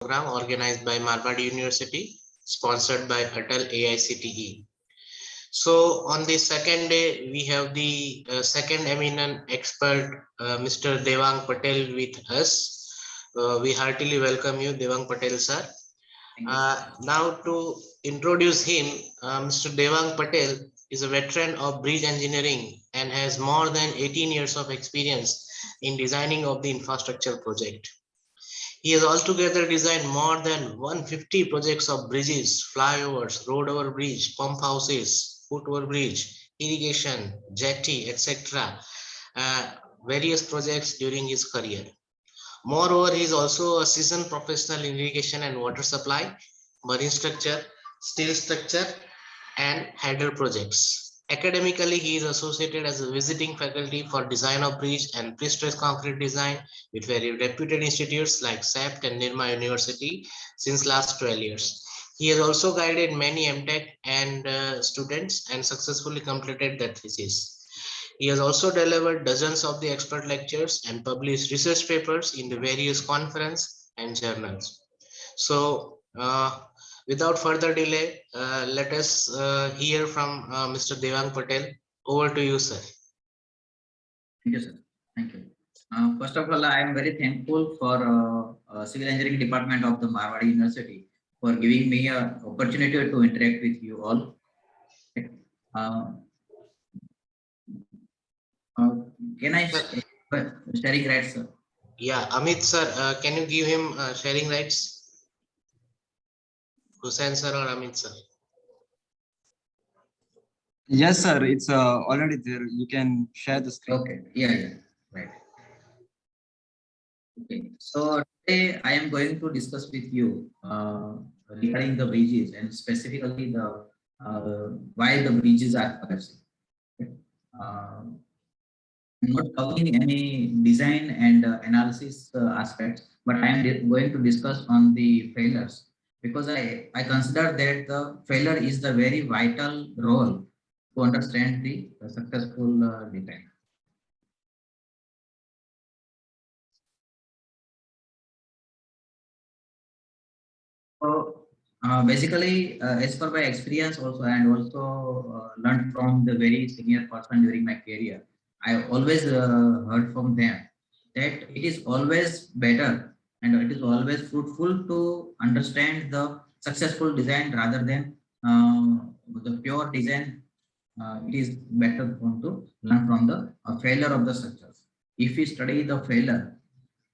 program organized by Marwadi University, sponsored by Atal AICTE. So on the second day, we have the second eminent expert, Mr. Devang Patel with us. We heartily welcome you, Devang Patel, sir. Thank you, sir. Now to introduce him, Mr. Devang Patel is a veteran of bridge engineering and has more than 18 years of experience in designing of the infrastructure project. He has altogether designed more than 150 projects of bridges, flyovers, road over bridge, pump houses, foot over bridge, irrigation, jetty, etc. Uh, various projects during his career. Moreover, he is also a seasoned professional in irrigation and water supply, marine structure, steel structure, and header projects. Academically, he is associated as a visiting faculty for design of bridge and pre-stressed concrete design with very reputed institutes like SAPT and Nirma University since last 12 years. He has also guided many MTech and students and successfully completed their thesis. He has also delivered dozens of the expert lectures and published research papers in the various conferences and journals. So, without further delay, let us hear from Mr. Devang Patel. Over to you, sir. Thank you, sir. Thank you. First of all, I am very thankful for Civil Engineering Department of the Marwadi University for giving me an opportunity to interact with you all. Uh, uh, can I sharing rights, sir? Yeah, Amit sir, can you give him sharing rights? Hussain sir or Amit sir? Yes, sir. It's already there. You can share the screen. Okay. Yeah. Right. Okay. So today I am going to discuss with you regarding the bridges and specifically the why the bridges are collapsing. Okay. I'm not covering any design and analysis aspects, but I am going to discuss on the failures because I consider that the failure is the very vital role to understand the successful design. So basically, as per my experience also and also learned from the very senior person during my career, I always heard from them that it is always better and it is always fruitful to understand the successful design rather than the pure design. It is better to learn from the failure of the structures. If we study the failure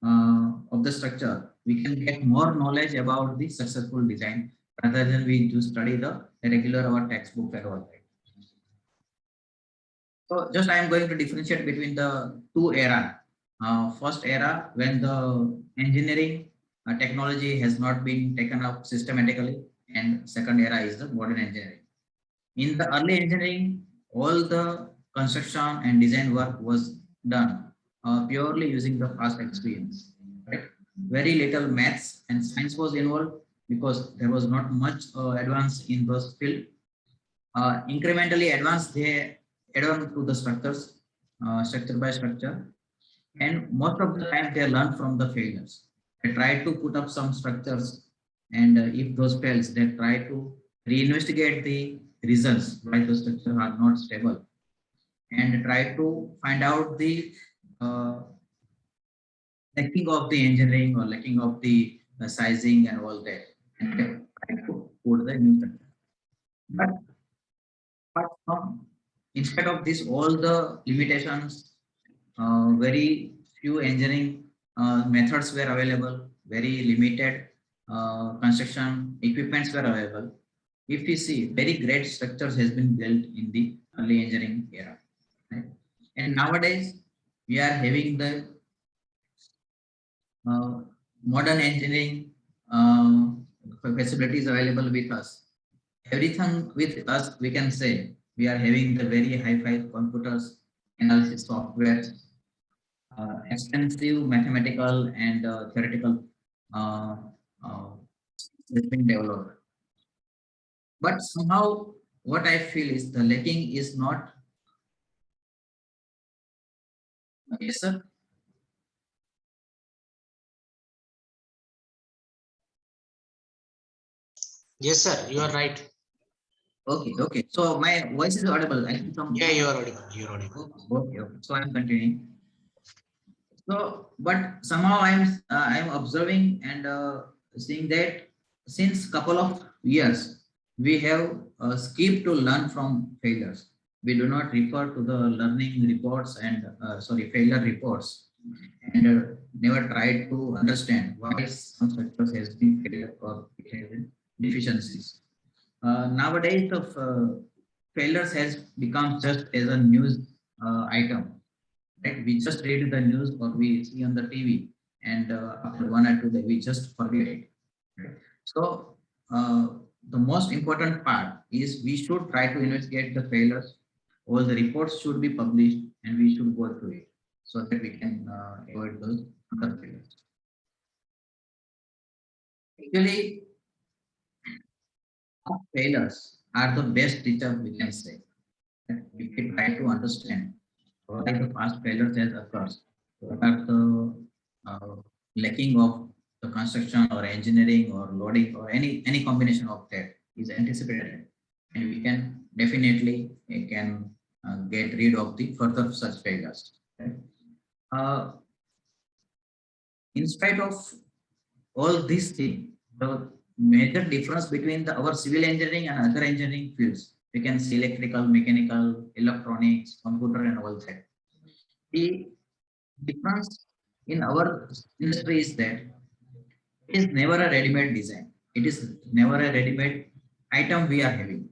of the structure, we can get more knowledge about the successful design rather than we just study the regular or textbook and all that. So just I am going to differentiate between the two era. First era when the engineering technology has not been taken up systematically, and second era is the modern engineering. In the early engineering, all the construction and design work was done purely using the past experience. Right? Very little maths and science was involved because there was not much advance in those field. Incrementally advanced, they add on to the structures, structure by structure, and most of the time they learn from the failures. They try to put up some structures, and if those fails, they try to reinvestigate the reasons why the structure are not stable, and try to find out the uh, lacking of the engineering or lacking of the sizing and all that, and they try to put the new structure. But in spite of this, all the limitations, very few engineering methods were available, very limited construction equipments were available. If we see, very great structures has been built in the early engineering era. Right? And nowadays, we are having the modern engineering facilities available with us. Everything with us, we can say, we are having the very high-fi computers, analysis software, extensive mathematical and theoretical uh, uh, has been developed. But somehow, what I feel is the lacking is not. Yes, sir. Yes, sir. You are right. Okay, okay. So my voice is audible. I think some. Yeah, you are audible. You are audible. Okay, okay. So I'm continuing. So, but somehow I'm observing and seeing that since couple of years we have skipped to learn from failures. We do not refer to the learning reports and sorry failure reports, and never tried to understand why some sectors has been failure or it has been deficiencies. Nowadays, the failures has become just as a news item, right? We just read the news or we see on the TV, and after 1 or 2 days, we just forget it. Right? So, the most important part is we should try to investigate the failures. All the reports should be published, and we should go through it so that we can avoid those other failures. Actually, failures are the best teacher we can say. Right? If we try to understand why the past failures has occurred, what are the uh, lacking of the construction or engineering or loading or any combination of that is anticipated, and we can definitely can get rid of the further such failures. Right? Uh, in spite of all these things, the major difference between our civil engineering and other engineering fields, we can see electrical, mechanical, electronics, computer, and all that. The difference in our industry is that it is never a ready-made design. It is never a ready-made item we are having.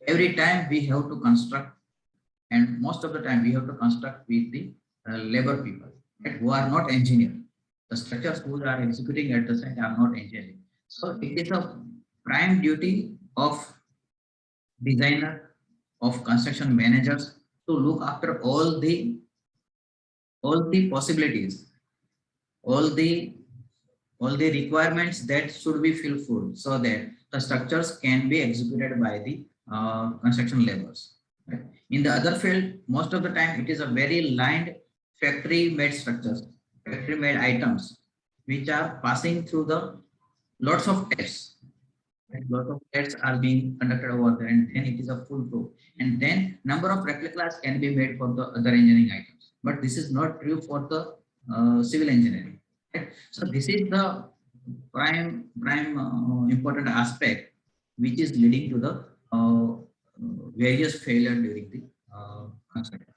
Every time we have to construct, and most of the time we have to construct with the labor people, right, who are not engineers. The structures who are executing at the site are not engineering. So it is a prime duty of designer, of construction managers to look after all the possibilities, all the all the requirements that should be fulfilled so that the structures can be executed by the construction laborers. Right? In the other field, most of the time it is a very lined factory-made structures, factory-made items, which are passing through the lots of tests. Right? Lot of tests are being conducted over there, and then it is a full proof. And then number of replicas can be made for the other engineering items. But this is not true for the civil engineering. Right? So this is the prime important aspect which is leading to the various failure during the construction.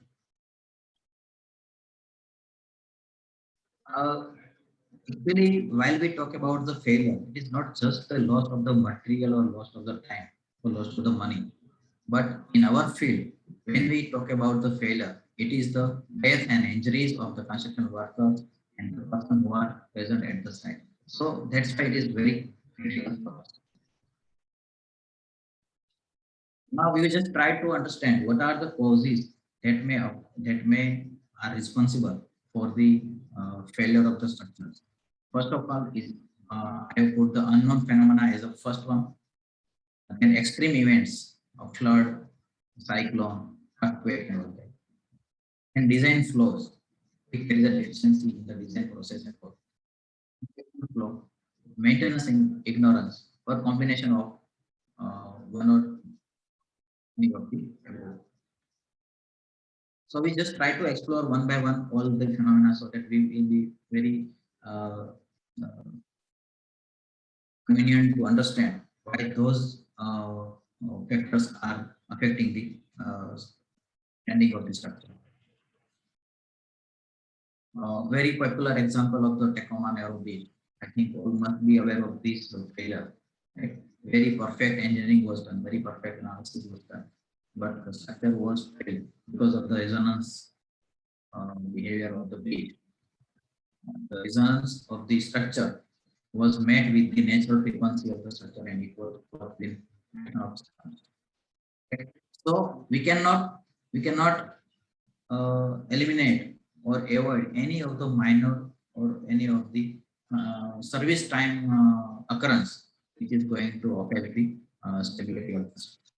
Uh, Actually, while we talk about the failure, it is not just the loss of the material or loss of the time or loss of the money. But in our field, when we talk about the failure, it is the death and injuries of the construction workers and the person who are present at the site. So that's why it is very critical for us. Now we will just try to understand what are the causes that may are responsible for the failure of the structures. First of all, is I put the unknown phenomena as a first one. Then extreme events of flood, cyclone, earthquake, and all that. And design flaws. If there is a deficiency in the design process and all. Flow, maintenance in ignorance, or combination of one or any of the above. So we just try to explore one by one all the phenomena so that we will be very uh, convenient to understand why those factors are affecting the standing of the structure. Very popular example of the Tacoma Narrow Bridge. I think all must be aware of this failure. Right? Very perfect engineering was done, very perfect analysis was done, but the structure was failed because of the resonance behavior of the bridge. The resonance of the structure was met with the natural frequency of the structure, and it was been okay. So we cannot eliminate or avoid any of the minor or any of the service time occurrence which is going to affect the stability of the structure.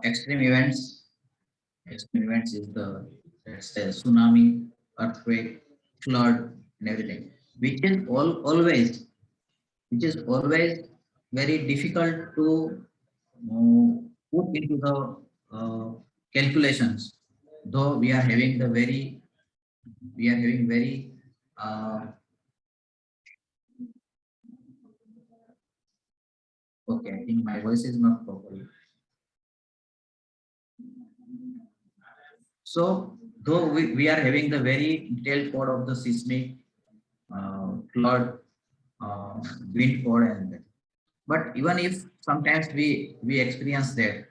Extreme events. Extreme events is the, let's say, tsunami, earthquake, flood, and everything, which is always which is always very difficult to put into the calculations. Though we are having very okay. I think my voice is not properly. So though we are having the very detailed code of the seismic, flood, uh, wind code and that. But even if sometimes we experience that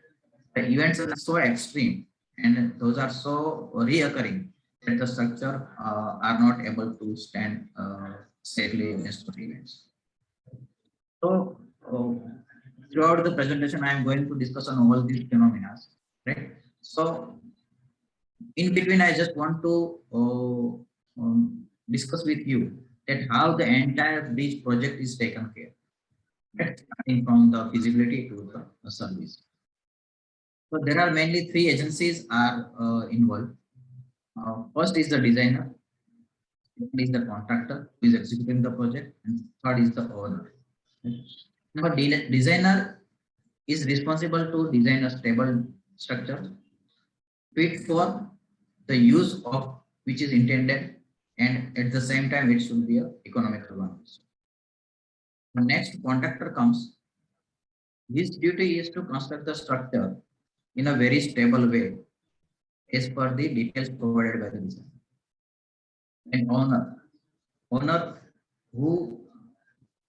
the events are so extreme and those are so reoccurring that the structure are not able to stand safely against the events. So throughout the presentation, I am going to discuss on all these phenomena, right? So in between, I just want to discuss with you that how the entire bridge project is taken care, right? Starting from the feasibility to the service. So there are mainly three agencies are involved. First is the designer, second is the contractor who is executing the project, and third is the owner. Now, designer is responsible to design a stable structure fit for the use of which is intended, and at the same time it should be a economical one. The next contractor comes. His duty is to construct the structure in a very stable way as per the details provided by the design. And owner who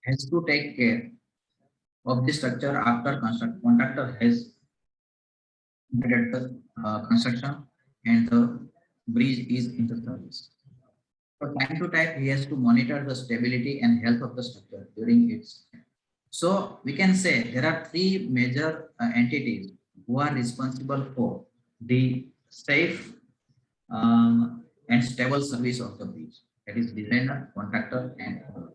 has to take care of the structure after construction. Contractor has completed the construction and the bridge is in the service. From time to time, he has to monitor the stability and health of the structure during its. So we can say there are three major entities who are responsible for the safe and stable service of the bridge. That is designer, contractor, and owner.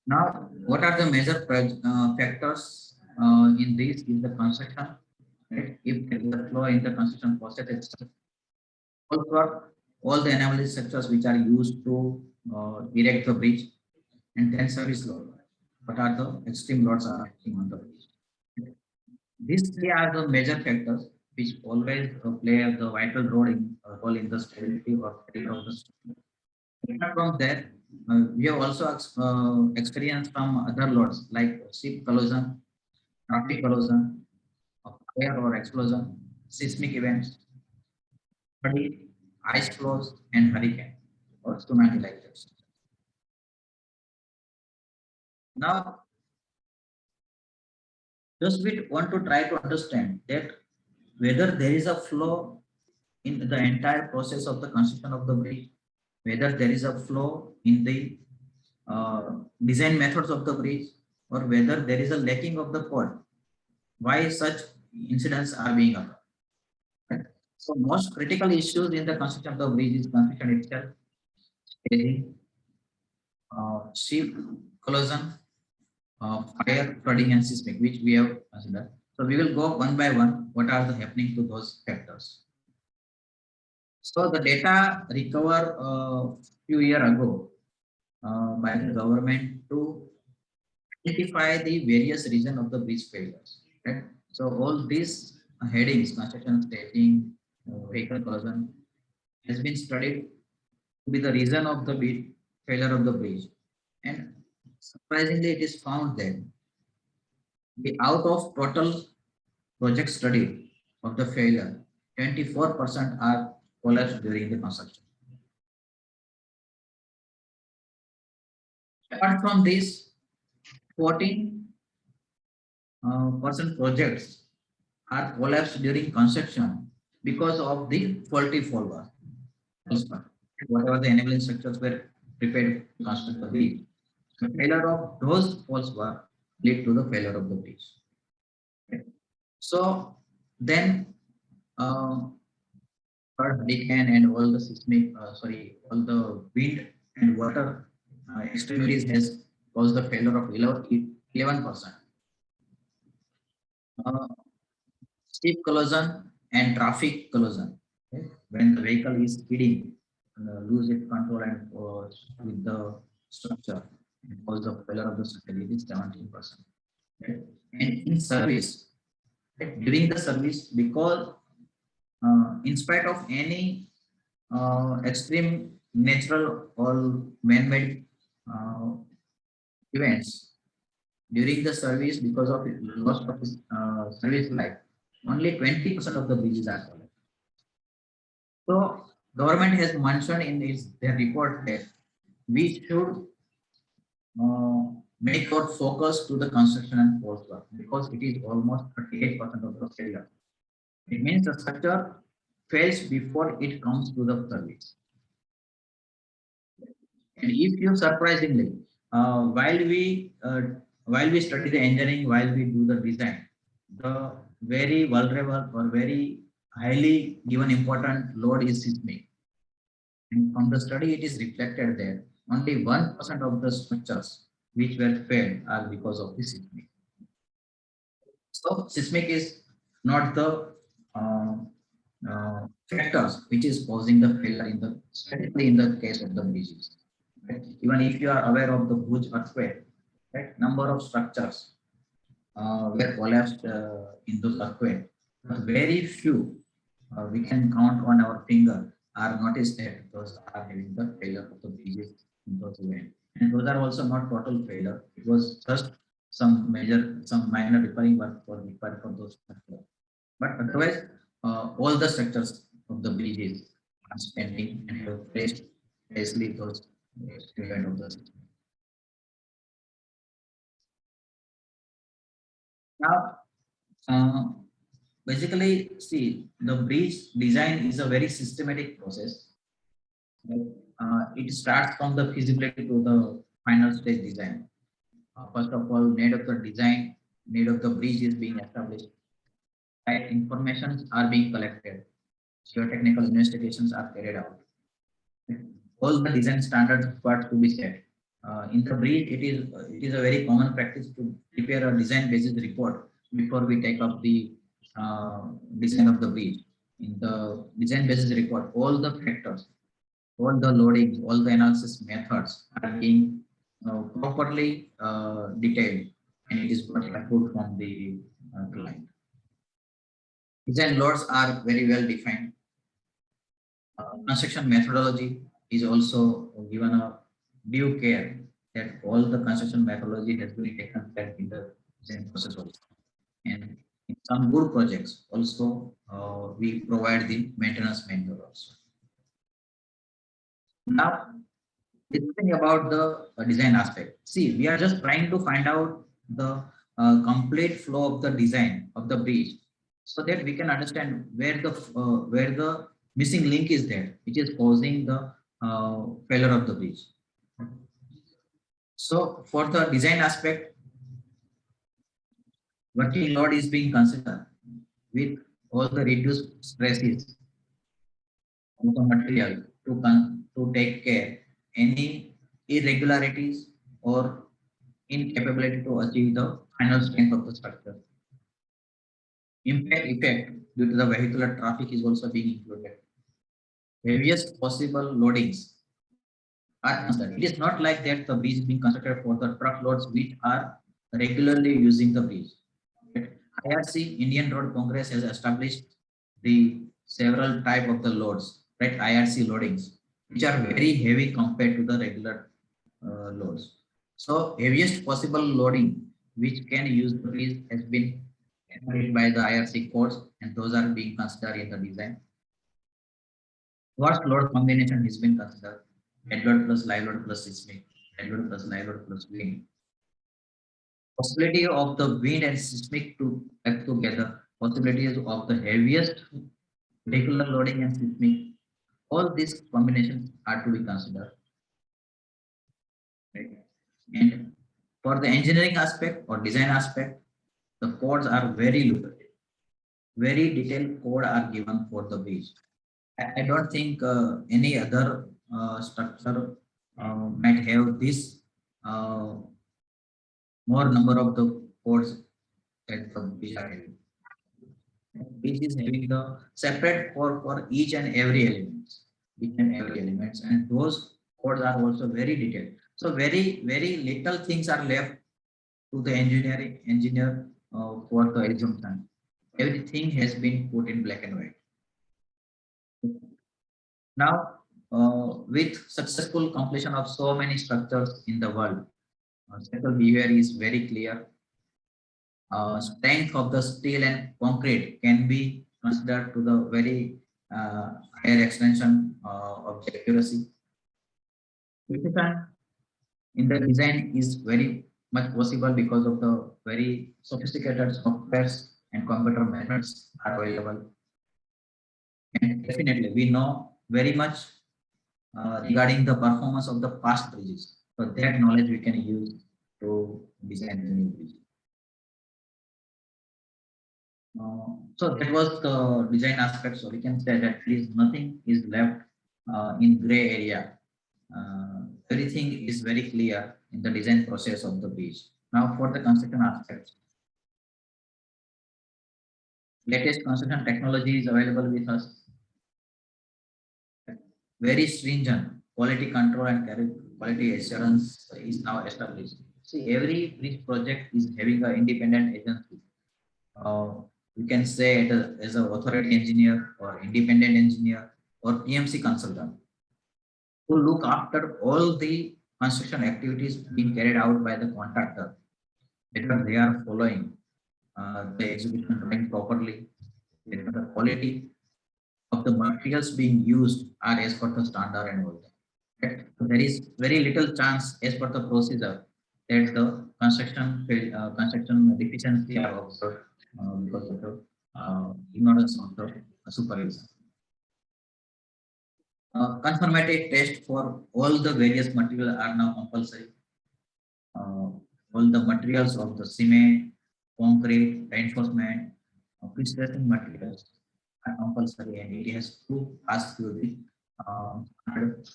Now, what are the major factors in this? Is the construction, right? If there is a flaw in the construction process itself, also all the anomaly structures which are used to erect the bridge, and then service load. What are the extreme loads are acting on the bridge? These three are the major factors which always play the vital role in the stability or failure of the structure. Apart from that, we have also experienced from other loads like ship collision, traffic collision, fire or explosion, seismic events, flooding, ice flows, and hurricane or tsunami like this. Now, just we want to try to understand that whether there is a flaw in the entire process of the construction of the bridge, whether there is a flaw in the design methods of the bridge, or whether there is a lacking of the code, why such incidents are being occurred. Right? So most critical issues in the construction of the bridge is construction itself, staging, ship collision, fire, flooding, and seismic, which we have considered. So we will go one by one. What are the happening to those factors? So the data recovered few years ago by the government to identify the various reasons of the bridge failures. Right? So all these headings, construction, staging, vehicle collision, has been studied to be the reason of the failure of the bridge. And surprisingly, it is found that the out of total project study of the failure, 24% are collapsed during the construction. Apart from this, 14% projects are collapsed during construction because of the faulty fallback. Whatever the enabling structures were prepared to construct the bridge, the failure of those fallback lead to the failure of the bridge. Okay. So then, hurricane and all the seismic, all the wind and water extremities has caused the failure of 11%. Ship collision and traffic collision, okay, when the vehicle is speeding, lose its control and with the structure and cause the failure of the structure, it is 17%. Right? And in service, right, during the service, because in spite of any extreme natural or man-made events during the service, because of loss of service life, only 20% of the bridges are covered. So government has mentioned in their report that we should make our focus to the construction and post work because it is almost 38% of the failure. It means the structure fails before it comes to the service. And if you surprisingly, while we study the engineering, while we do the design, the very vulnerable or very highly given important load is seismic. And from the study, it is reflected there. Only 1% of the structures which were failed are because of the seismic. So seismic is not the factors which is causing the failure in the, especially in the case of the bridges. Right? Even if you are aware of the Bhuj earthquake, right? Number of structures were collapsed in those earthquake, but very few we can count on our finger are noticed that those are having the failure of the bridges in those events. And those are also not total failure. It was just some minor repairing work for required for those structures. But otherwise, all the structures of the bridges are standing and have faced precisely those event of the system. Now, uh, basically, see, the bridge design is a very systematic process. It starts from the feasibility to the final stage design. First of all, need of the design, need of the bridge is being established. Right? Informations are being collected. Geotechnical investigations are carried out. All the design standards required to be set. In the bridge, it is a very common practice to prepare a design basis report before we take up the design of the bridge. In the design basis report, all the factors, all the loadings, all the analysis methods are being properly detailed, and it is got approved from the client. Design loads are very well defined. Construction methodology is also given a due care that all the construction methodology has been taken care in the design process also. And in some good projects also, we provide the maintenance manual also. Now, discussing about the design aspect. See, we are just trying to find out the complete flow of the design of the bridge so that we can understand where the missing link is there, which is causing the failure of the bridge. So for the design aspect, working load is being considered with all the reduced stresses of the material to take care any irregularities or incapability to achieve the final strength of the structure. Impact effect due to the vehicular traffic is also being included. Heaviest possible loadings are considered. It is not like that the bridge is being constructed for the truck loads which are regularly using the bridge. IRC, Indian Road Congress, has established the several type of the loads, right? IRC loadings, which are very heavy compared to the regular loads. So heaviest possible loading which can use the bridge has been agreed by the IRC codes, and those are being considered in the design. What load combination has been considered? Head load plus live load plus seismic, head load plus live load plus wind. Possibility of the wind and seismic to act together, possibilities of the heaviest vehicular loading and seismic, all these combinations are to be considered. Right? And for the engineering aspect or design aspect, the codes are very lucrative. Very detailed code are given for the bridge. I don't think any other structure might have this more number of the codes that the bridge are having. This is having the separate code for each and every elements, and those codes are also very detailed. So very little things are left to the engineer for the assumption. Everything has been put in black and white. Now, with successful completion of so many structures in the world, structural behavior is very clear. Strength of the steel and concrete can be considered to the very higher extension of the accuracy. Precision in the design is very much possible because of the very sophisticated softwares and computer methods are available. And definitely, we know very much regarding the performance of the past bridges. So that knowledge we can use to design the new bridge. So that was the design aspect. So we can say that there is nothing is left in gray area. Everything is very clear in the design process of the bridge. Now for the construction aspects, latest construction technology is available with us. Very stringent quality control and quality assurance is now established. See, every bridge project is having an independent agency. You can say it as an authority engineer or independent engineer or PMC consultant who look after all the construction activities being carried out by the contractor, whether they are following the execution drawing properly, whether the quality of the materials being used are as per the standard and all that. Right? So there is very little chance as per the procedure that the construction deficiency are observed because of the ignorance of the supervisor. Conformity test for all the various materials are now compulsory. All the materials of the cement, concrete, reinforcement, pre-stressing materials are compulsory, and it has to pass through the standard,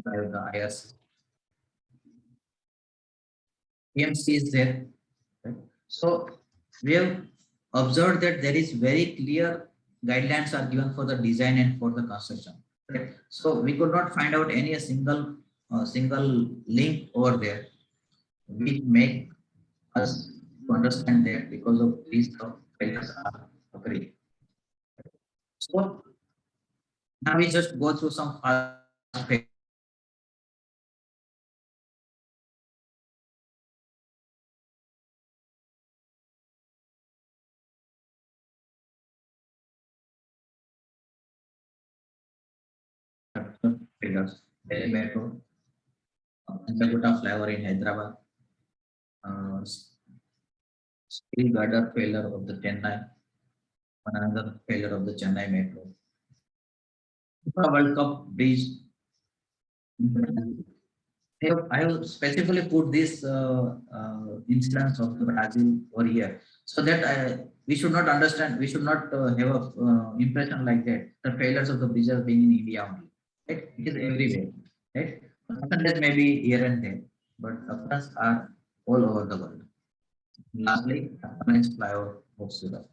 by the IS. PMC is there. Right? So we have observed that there is very clear guidelines are given for the design and for the construction. Right? So we could not find out any single link over there which make us to understand that because of these failures are occurring. So now we just go through some fast failures. Delhi Metro, Panchagutta flyover in Hyderabad, uh, steel girder failure of the Chennai, another failure of the Chennai Metro. FIFA World Cup bridge. I have specifically put this incidents of the Brazil over here, so that we should not understand, we should not have a impression like that. The failures of the bridges being in India only. Right? It is everywhere. Right? Percentage may be here and there, but occurrences are all over the world. Lastly, next flyover of Surat.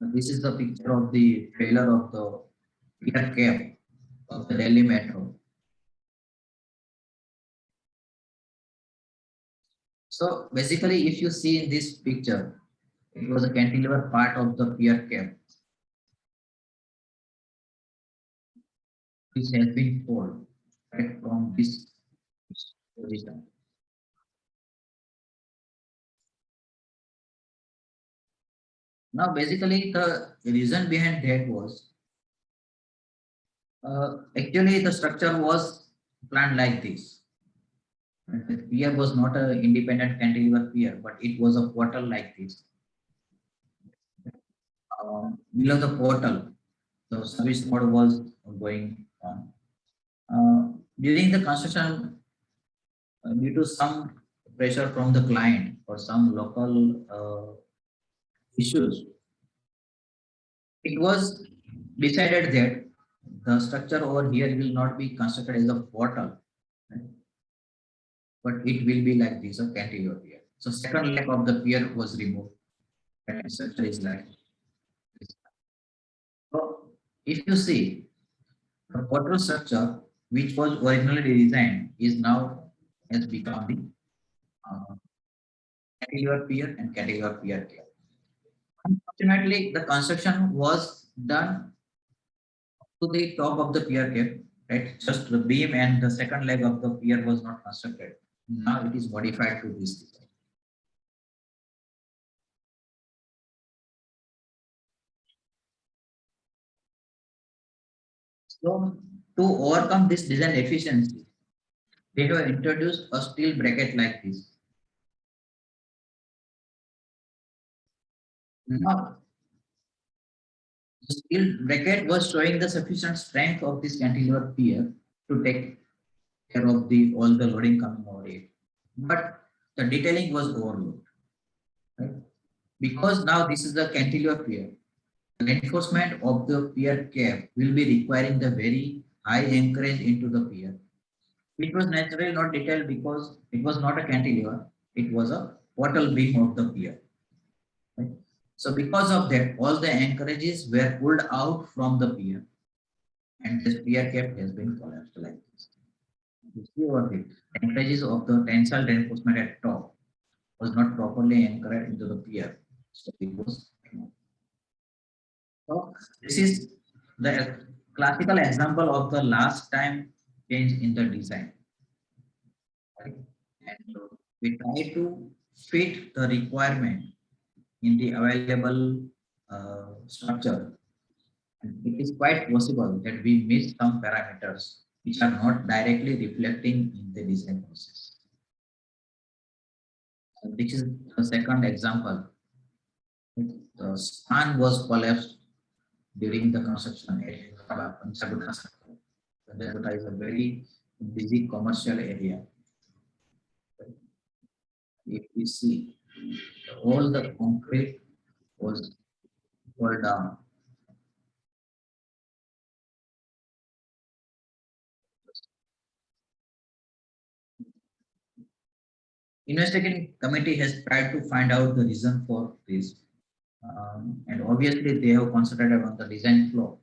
This is the picture of the failure of the pier cap of the Delhi Metro. So basically, if you see in this picture, it was a cantilever part of the pier cap, which has been pulled right from this position. Now, basically, the reason behind that was actually the structure was planned like this. The pier was not an independent cantilever pier, but it was a portal like this. Below the portal, the service mode was going on. During the construction, due to some pressure from the client or some local issues, it was decided that the structure over here will not be constructed as a portal, right? But it will be like this, a cantilever pier. So second leg of the pier was removed. And structure is like this. So if you see the portal structure, which was originally designed, is now has become the uh, cantilever pier and cantilever pier cap. Unfortunately, the construction was done to the top of the pier cap, right? Just the beam and the second leg of the pier was not constructed. Now it is modified to this design. So to overcome this design efficiency, they have introduced a steel bracket like this. Now, the steel bracket was showing the sufficient strength of this cantilever pier to take care of the all the loading coming over it. But the detailing was overlooked, right? Because now this is the cantilever pier. The reinforcement of the pier cap will be requiring the very high anchorage into the pier. It was naturally not detailed because it was not a cantilever, it was a wattle beam of the pier. Right? So because of that, all the anchorages were pulled out from the pier and the pier cap has been collapsed like this. You see over the anchorages of the tensile reinforcement at top was not properly anchored into the pier. So it was removed. So this is the classical example of the last time change in the design. Right? And we try to fit the requirement in the available structure. And it is quite possible that we miss some parameters which are not directly reflecting in the design process. So this is the second example. The span was collapsed during the construction area. Jakarta is a very busy commercial area. If we see all the concrete was pulled down. Investigating committee has tried to find out the reason for this. And obviously they have concentrated on the design flow,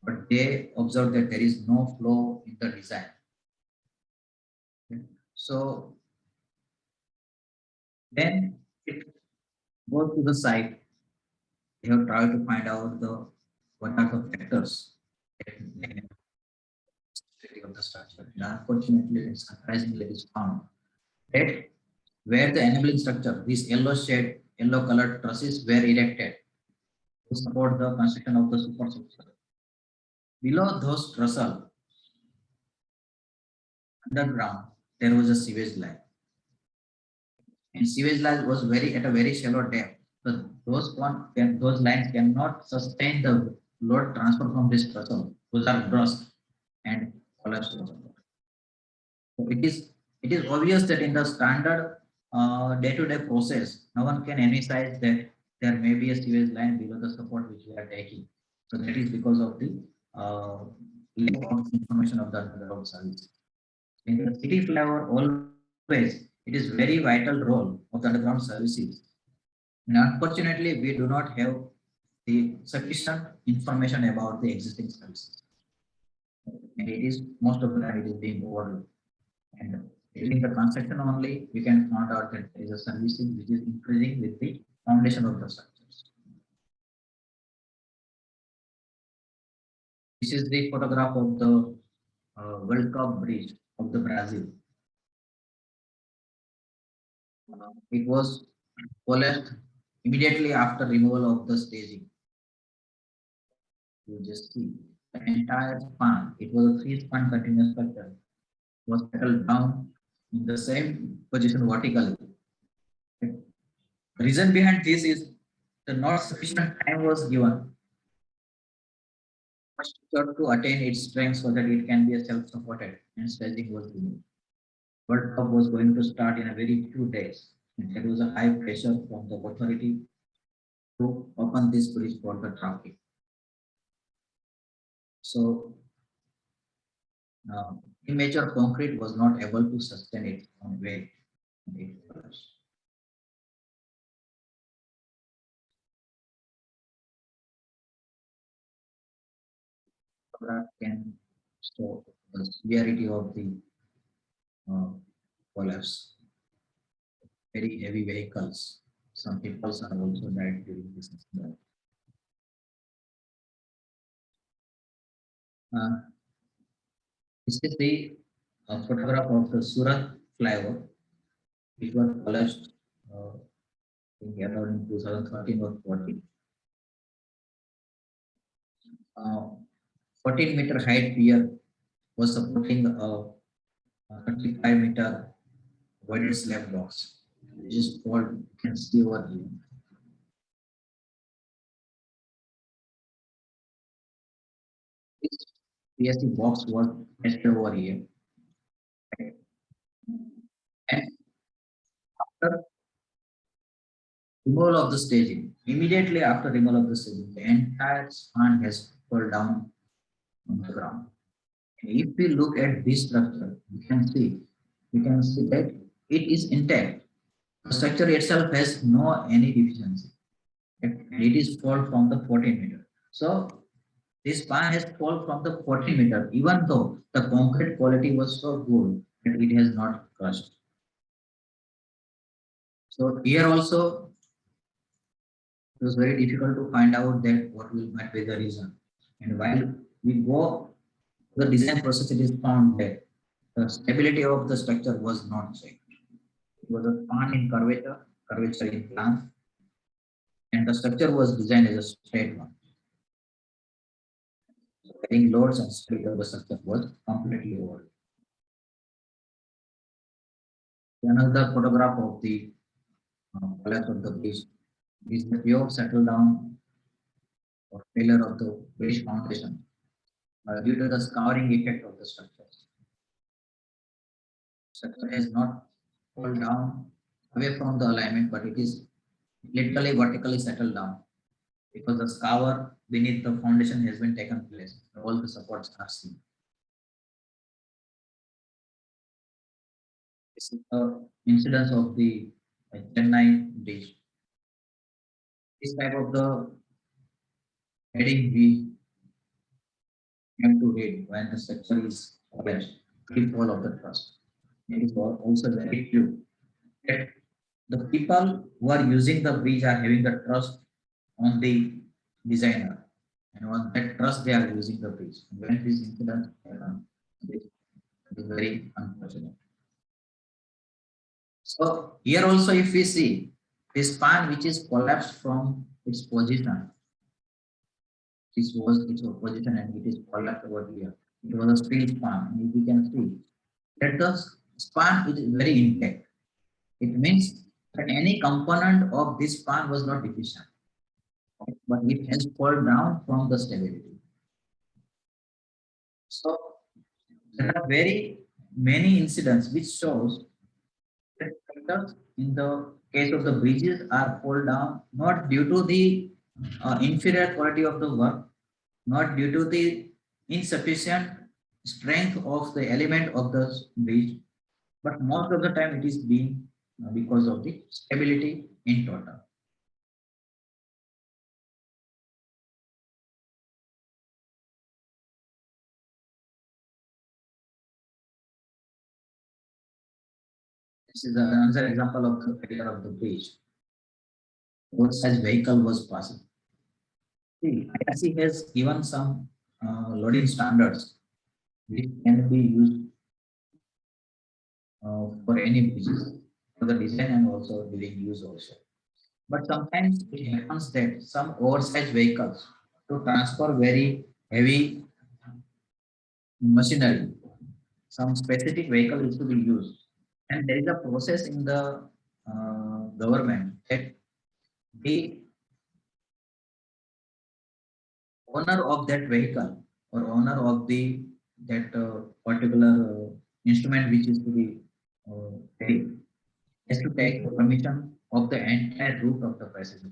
but they observed that there is no flow in the design. Okay. So then it goes to the site. They have tried to find out the what are the factors of the structure. And unfortunately, it's surprisingly it is found that where the enabling structure, this yellow shade, yellow colored trusses were erected to support the construction of the superstructure. Below those trusses, underground, there was a sewage line. And sewage line was very at a very shallow depth. So those lines cannot sustain the load transfer from this trussel. Those are burst and collapse. So it is obvious that in the standard day-to-day process, no one can envisage that there may be a sewage line below the support which we are taking. So that is because of the lack of information of the underground service. In the city flavor, always it is very vital role of the underground services. And unfortunately, we do not have the sufficient information about the existing services. And it is most of the time it is being overlooked. And during the construction only, we can find out that there is a servicing which is increasing with the foundation of the structures. This is the photograph of the World Cup bridge of the Brazil. It was collapsed immediately after removal of the staging. You just see the entire span. It was a three-span continuous structure. Was settled down in the same position vertically. The reason behind this is the not sufficient time was given to attain its strength so that it can be self-supported and staging was removed. World Cup was going to start in a very few days. And there was a high pressure from the authority to open this bridge for the traffic. So immature concrete was not able to sustain its own weight. photograph can show the severity of the uh, collapse. Very heavy vehicles. Some people are also died during this incident. Uh, this is the photograph of the Surat flyover, which was collapsed uh, in 2013 or 14. 14-meter height pier was supporting a 35-meter wide slab box, which is called, you can see over here. This PSC box was placed over here. And after removal of the staging, immediately after removal of the staging, the entire span has fallen down on the ground. And if we look at this structure, we can see that it is intact. The structure itself has no any deficiency. And it is fall from the 14 meter. So this span has fall from the 14 meter, even though the concrete quality was so good that it has not crushed. So here also it was very difficult to find out that what will might be the reason. And while we go to the design process, it is found that the stability of the structure was not checked. It was a span in curvature in plan, and the structure was designed as a straight one. So carrying loads and stability of the structure was completely over. Another photograph of the collapse of the bridge is the pure settle down or failure of the bridge foundation due to the scouring effect of the structures. Structure has not fall down away from the alignment, but it is literally vertically settled down because the scour beneath the foundation has been taken place. All the supports are seen. This is the incidence of the Chennai bridge. This type of the heading we have to read when the structure is collapsed, free fall of the trust. It is also very true that the people who are using the bridge are having the trust on the designer, and on that trust they are using the bridge. When this incident happens, it is very unfortunate. So here also, if we see this span which is collapsed from its position, this was its position and it is collapsed over here. It was a steel span, and if we can see that the span is very intact. It means that any component of this span was not deficient, but it has fallen down from the stability. So there are very many incidents which shows that factors in the case of the bridges are fall down not due to the inferior quality of the work, not due to the insufficient strength of the element of the bridge, but most of the time it is being because of the stability in total. This is another example of the failure of the bridge. What such vehicle was passing. See, IRC has given some loading standards which can be used for any bridges, for the design and also during use also. But sometimes it happens that some oversized vehicles to transfer very heavy machinery, some specific vehicle is to be used. And there is a process in the government that the owner of that vehicle or owner of the that particular instrument which is to be carried has to take the permission of the entire route of the passenger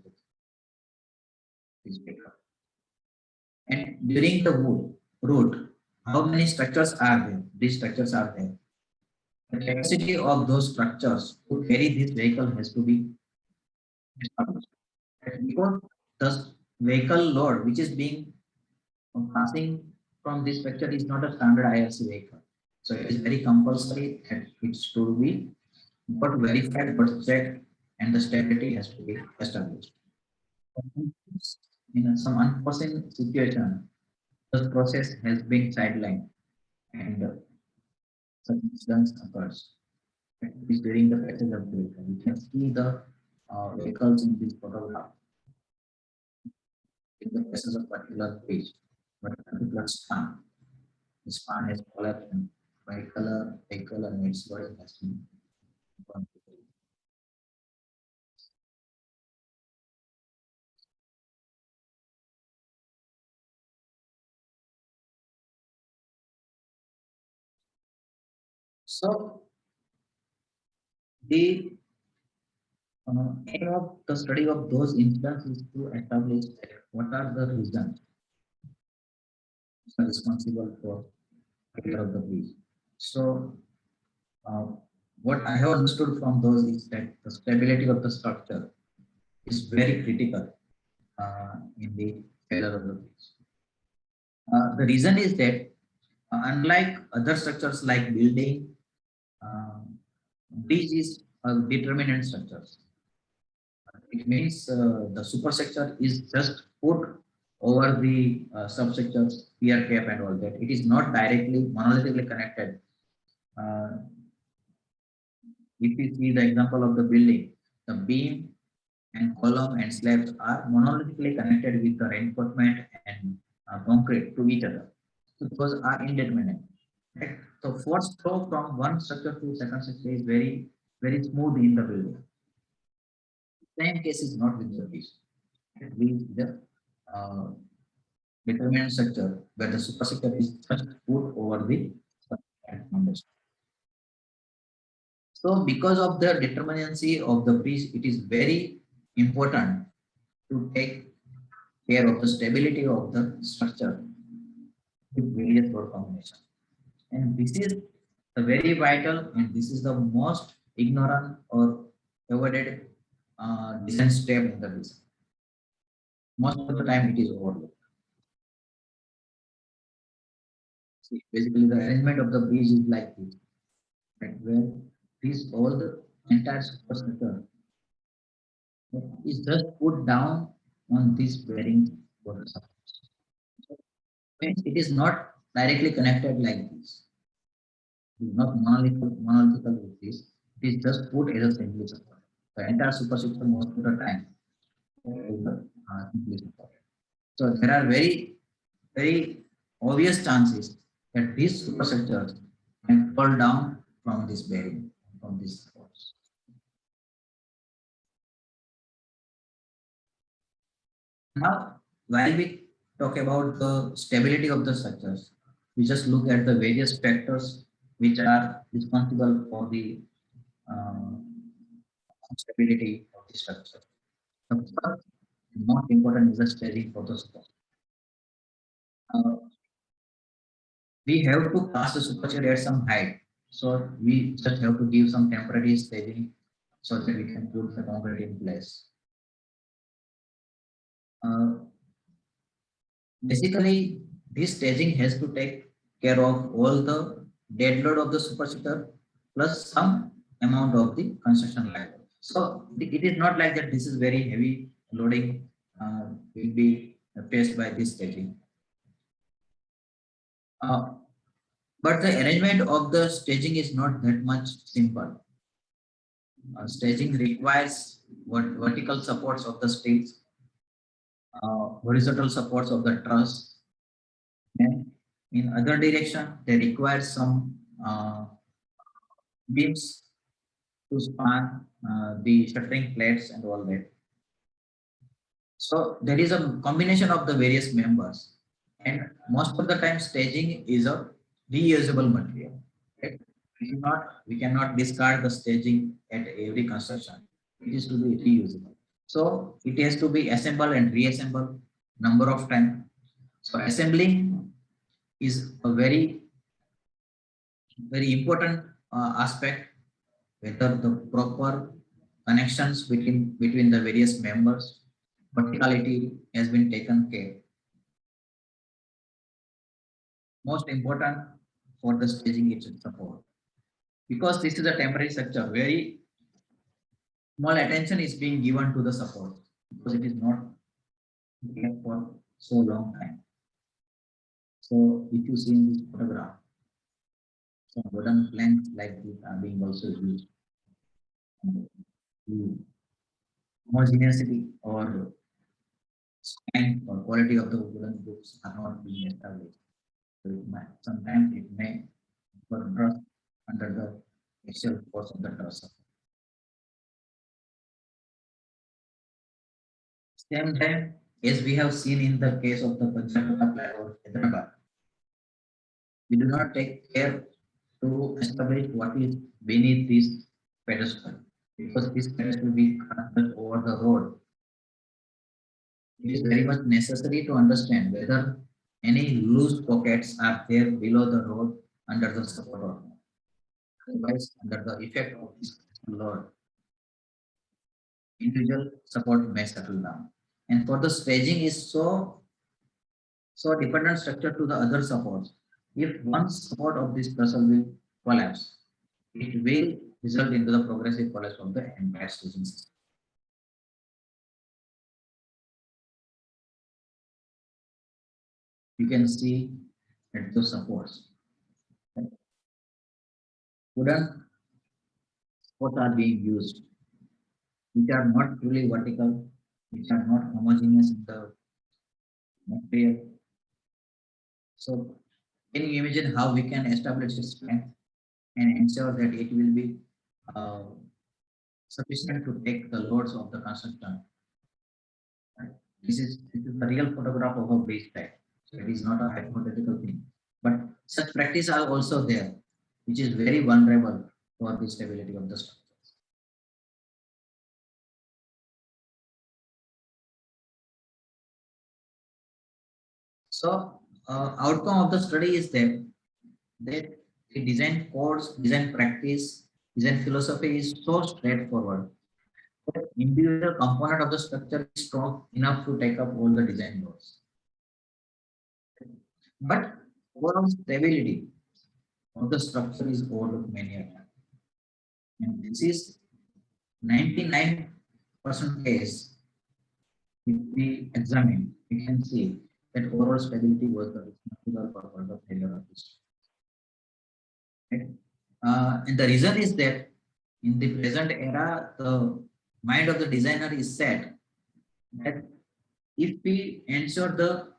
vehicle. And during the route, how many structures are there? These structures are there. The capacity of those structures to carry this vehicle has to be established. And because the vehicle load which is being passing from this picture is not a standard IRC vehicle. So it is very compulsory that it should be not verified but checked and the stability has to be established. In some unforeseen situation, the process has been sidelined and such incidents occurs. It is during the passage of the vehicle. You can see the vehicles in this photograph in the passage of particular page, but particular span. The span has collapsed and vehicle and its body has been burned. So the aim of the study of those incidents is to establish that what are the reasons responsible for failure of the bridge. So uh, what I have understood from those is that the stability of the structure is very critical in the failure of the bridge. The reason is that unlike other structures like building, uh, bridge is a determinant structures. It means the superstructure is just put over the substructures, pier cap and all that. It is not directly monolithically connected. Uh, if you see the example of the building, the beam and column and slabs are monolithically connected with the reinforcement and concrete to each other. So those are indeterminate. Right? So force flow from one structure to second structure is very smooth in the building. Same case is not with the beach. With the uh, determinant structure where the superstructure is just put over the foundation. So because of the determinacy of the piece, it is very important to take care of the stability of the structure with various load combinations. And this is the very vital and this is the most ignorant or avoided design step in the design. Most of the time it is overlooked. See, basically the arrangement of the bridge is like this, right? Where this all the entire superstructure is just put down on this bearing for the support. It is not directly connected like this. It is not monolithical with this. It is just put as a simply support. The entire superstructure most of the time is simply supported. So there are very obvious chances that these superstructures can fall down from this bearing, from this supports. Now, while we talk about the stability of the structures, we just look at the various factors which are responsible for the uh, stability of the structure. The first and most important is the staging for the structure. Uh, we have to cast the superstructure at some height. So we just have to give some temporary staging so that we can put the concrete in place. Uh, Basically, this staging has to take care of all the dead load of the superstructure plus some amount of the construction life. So it is not like that this is very heavy loading will be faced by this staging. Uh, but the arrangement of the staging is not that much simple. Staging requires what vertical supports of the stilts, horizontal supports of the truss, and in other direction, they require some beams to span the shuttering plates and all that. So there is a combination of the various members, and most of the time staging is a reusable material. Right? We cannot discard the staging at every construction. It is to be reusable. So it has to be assembled and reassembled number of times. So assembling is a very important aspect, whether the proper connections between the various members, verticality has been taken care. most important for the staging is support. Because this is a temporary structure, very small attention is being given to the support because it is not kept for so long time. So if you see in this photograph, some wooden planks like this are being also used. The homogeneity or strength or quality of the wooden groups are not being established. So sometimes it may rust under the axial force of the truss. Same time, as we have seen in the case of the Panchakota flag or Hyderabad, we do not take care to establish what is beneath this pedestal because this pedestal will be connected over the road. It is very much necessary to understand whether any loose pockets are there below the road under the support or not. Otherwise, under the effect of this load, individual support may settle down. And for the staging is so dependent structure to the other supports. If one support of this trussel will collapse, it will result into the progressive collapse of the entire staging system. You can see that those supports. Wooden supports are being used, which are not truly vertical, which are not homogeneous in the material. So can you imagine how we can establish its strength and ensure that it will be uh, sufficient to take the loads of the construction? Right? This is the real photograph of a bridge type. So it is not a hypothetical thing. But such practice are also there, which is very vulnerable for the stability of the structures. So outcome of the study is that the design codes, design practice, design philosophy is so straightforward. That individual component of the structure is strong enough to take up all the design loads. But overall stability of the structure is overlooked many a time. And this is 99% case. If we examine, we can see that overall stability was the responsible for further failure of this. Right? And the reason is that in the present era, the mind of the designer is set that if we ensure the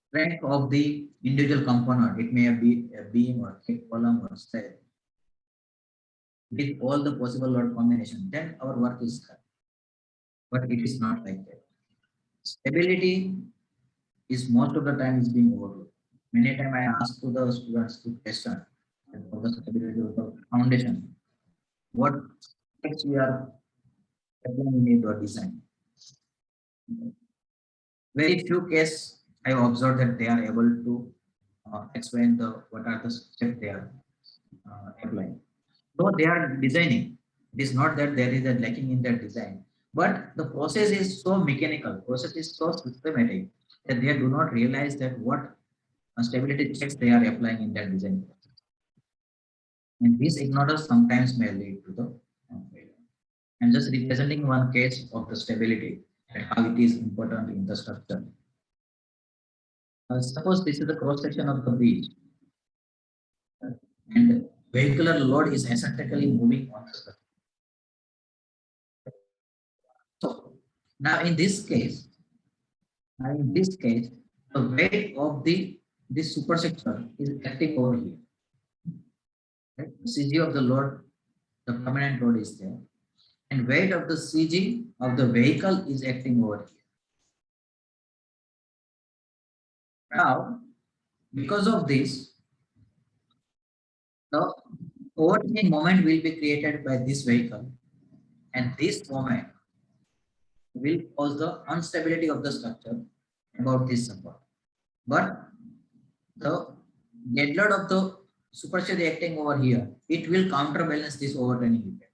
strength of the individual component, it may be a beam or a column or stair, with all the possible load combination, then our work is done. But it is not like that. Stability is most of the time is being overlooked. Many times I ask to the students to question for the stability of the foundation. What steps we are applying in the design? Very few cases I observed that they are able to explain what are the steps they are applying. So they are designing. It is not that there is a lacking in their design, but the process is so mechanical, process is so systematic that they do not realize that what stability checks they are applying in their design process. And this ignorance sometimes may lead to the failure. I'm just representing one case of the stability and how it is important in the structure. Suppose this is the cross section of the bridge, and vehicular load is asymptotically moving on the structure. So now in this case, the weight of this superstructure is acting over here. Right? CG of the load, the permanent load is there, and weight of the CG of the vehicle is acting over here. Now, because of this, the overturning moment will be created by this vehicle, and this moment will cause the instability of the structure about this support. But the dead load of the superstructure acting over here, it will counterbalance this overturning effect.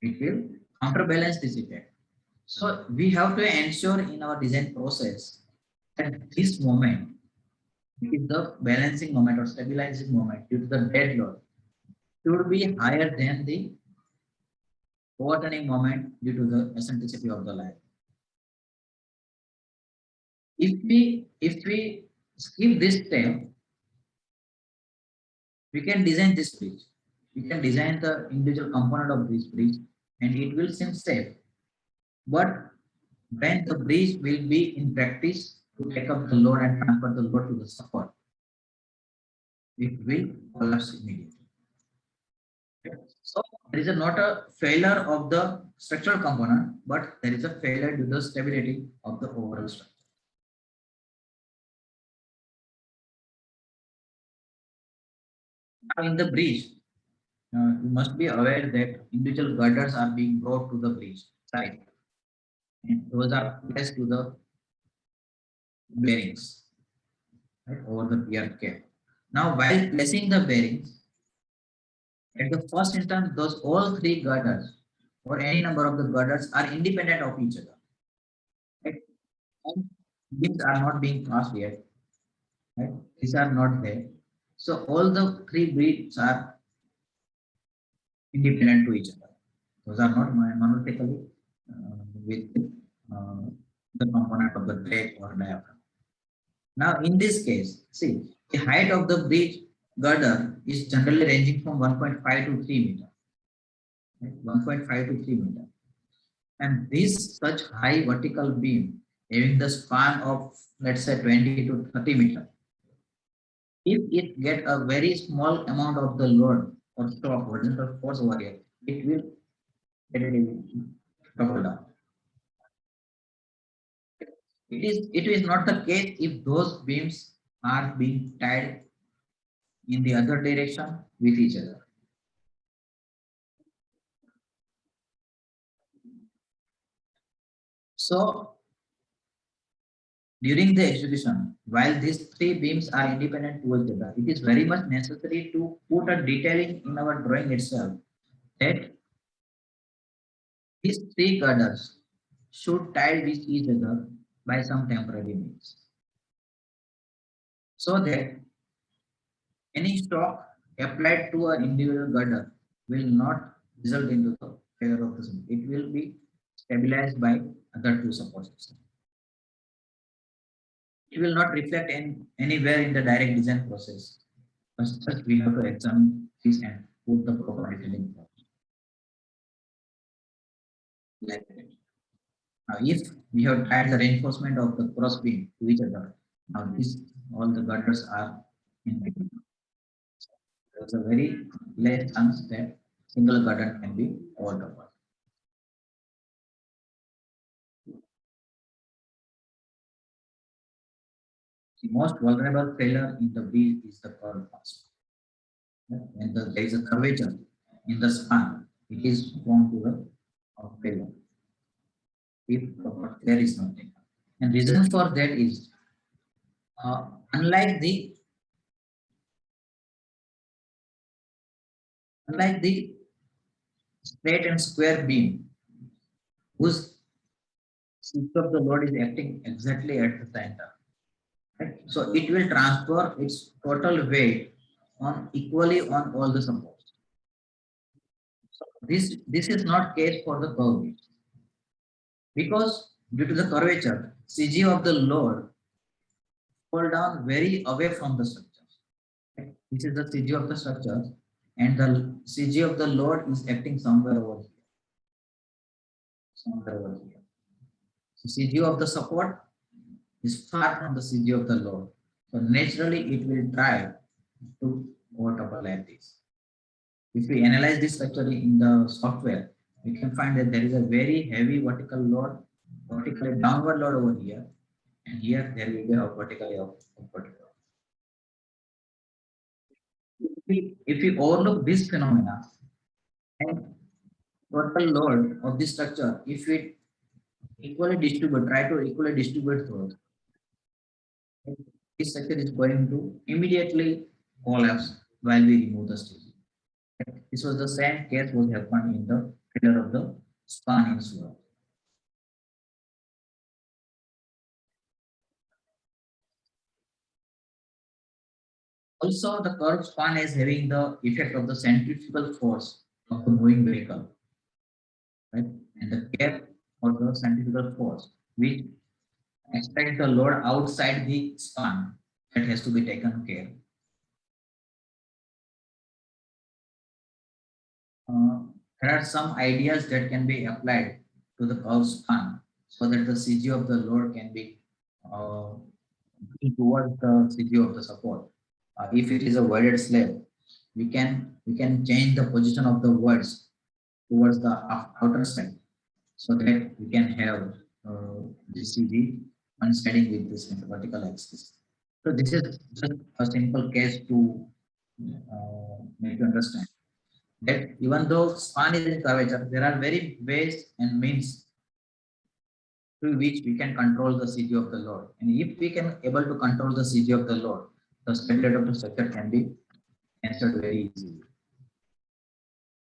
It will counterbalance this effect. So we have to ensure in our design process that this moment if the balancing moment or stabilizing moment due to the dead load should be higher than the overturning moment due to the eccentricity of the line. If we skip this step, we can design this bridge. We can design the individual component of this bridge and it will seem safe. But when the bridge will be in practice to take up the load and transfer the load to the support, it will collapse immediately. So there is not a failure of the structural component, but there is a failure due to the stability of the overall structure. Now in the bridge, you must be aware that individual girders are being brought to the bridge side, and those are placed to the bearings, right, over the pier cap. Now, while placing the bearings, at the first instance, those all three girders or any number of the girders are independent of each other. Right? And these are not being passed yet. Right? These are not there. So all the three beads are independent to each other. Those are not monotonically with the component of the brake or diaphragm. Now, in this case, see, the height of the bridge girder is generally ranging from 1.5 to 3 meter. Right? 1.5 to 3 meter. And this such high vertical beam having the span of, let's say, 20 to 30 meter. If it get a very small amount of the load or shock horizontal force over here, it will topple down. It is not the case if those beams are being tied in the other direction with each other. So during the execution, while these three beams are independent to each other, it is very much necessary to put a detailing in our drawing itself that these three girders should tie with each other by some temporary means, so that any shock applied to an individual girder will not result into the failure of the system. It will be stabilized by other two support systems. It will not reflect anywhere in the direct design process. First, we have to examine this and put the proper detailing. Like that. Now, if we have tied the reinforcement of the cross beam to each other, now this all the girders are in. There's a very less chance that single girder can be overcome. The most vulnerable failure in the wheel is the curve fast. When there is a curvature in the span, it is prone to the failure if proper care is not taken. And reason for that is uh, unlike the unlike the straight and square beam, whose center of the load is acting exactly at the center. Right? So it will transfer its total weight on equally on all the supports. So this is not case for the curve beam. Because due to the curvature, CG of the load fall down very away from the structure. Right? This is the CG of the structure, and the CG of the load is acting somewhere over here. Somewhere over here. So CG of the support is far from the CG of the load. So naturally it will try to overtopple like this. If we analyze this structure in the software, we can find that there is a very heavy vertical load, vertically downward load over here, and here there will be a vertically upward load. If we overlook this phenomena and total load of this structure, if we equally distribute, try to equally distribute those, this structure is going to immediately collapse while we remove the steel. This was the same case was happened in the failure of the span in Surat. Also, the curved span is having the effect of the centrifugal force of the moving vehicle, right? And the care for the centrifugal force, which extract the load outside the span, that has to be taken care. There are some ideas that can be applied to the curved span so that the CG of the load can be uh, towards the CG of the support. If it is a welded slab, we can change the position of the words towards the outer side so that we can have the CG coinciding with this vertical axis. So this is just a simple case to make you understand that even though span is in curvature, there are very ways and means through which we can control the CG of the load. And if we can able to control the CG of the load, the standard of the structure can be answered very easily.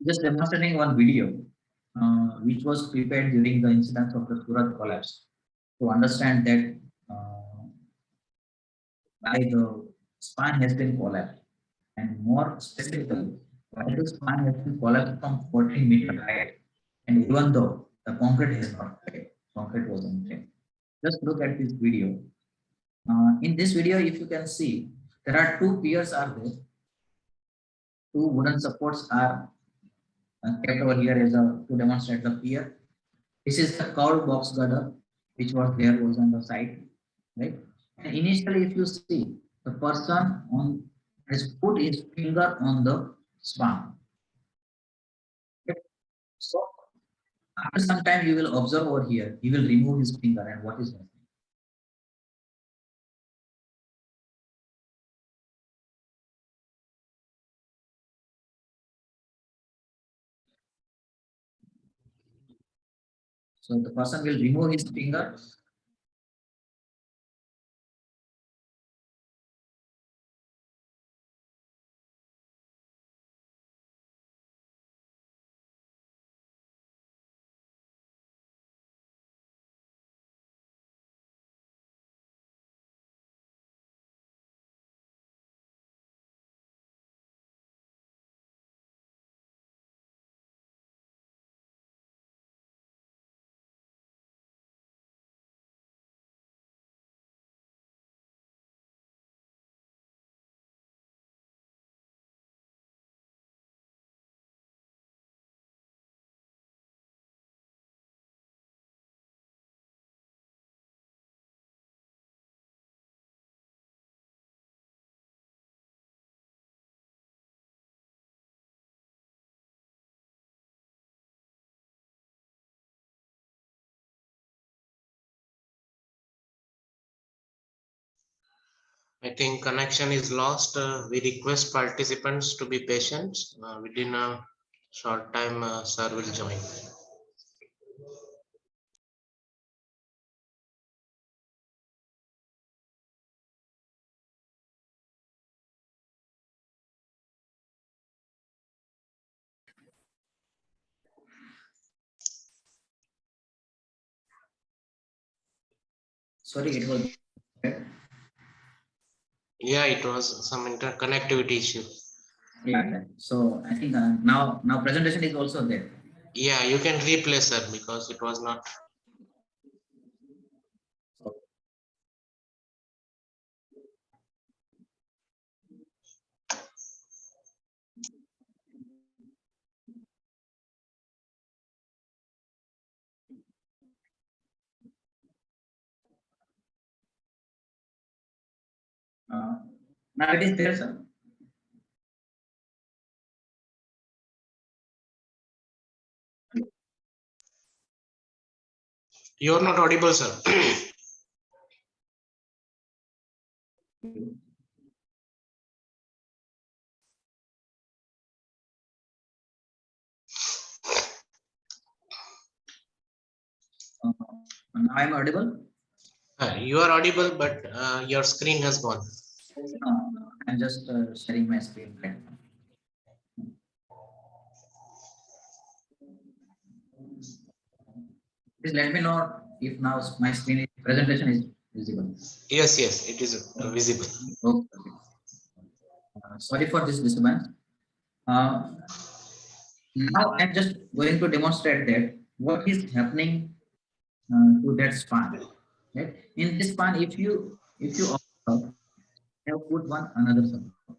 Just demonstrating one video, which was prepared during the incident of the Surat collapse, to understand that why the span has been collapsed, and more specifically, why the span has been collapsed from 14-meter height, and even though the concrete has not cracked, concrete was intact. Just look at this video. In this video, if you can see, there are two piers are there. Two wooden supports are kept over here as a to demonstrate the pier. This is the curved box girder, which was on the side, right? And initially, if you see, the person on has put his finger on the span. Okay. So after some time, you will observe over here, he will remove his finger, and what is happening? So the person will remove his finger. I think connection is lost. We request participants to be patient. Within a short time, sir will join. Sorry, it was. Yeah, it was some interconnectivity issue. Yeah. So I think now presentation is also there. Yeah, you can replay, sir, because it was not. Now it is there, sir. You're not audible, sir. Now I'm audible. You are audible, but your screen has gone. No, I'm just sharing my screen right now. Please let me know if now my presentation is visible. Yes, it is visible. Okay. Sorry for this disturbance. Now I'm just going to demonstrate that what is happening to that span. Right? In this span, if you observe, I have put one another support.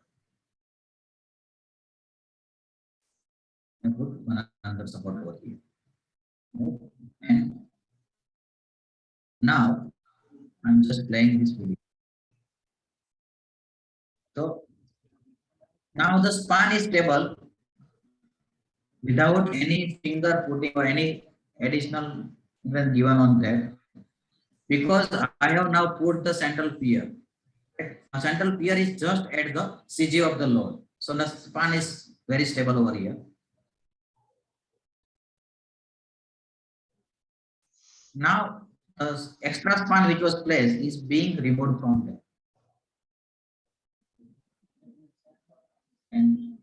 I put one another support over here. Right? And now I'm just playing this video. So now the span is stable without any finger putting or any additional even given on that, because I have now put the central pier. A central pier is just at the CG of the load. So the span is very stable over here. Now the extra span which was placed is being removed from there. And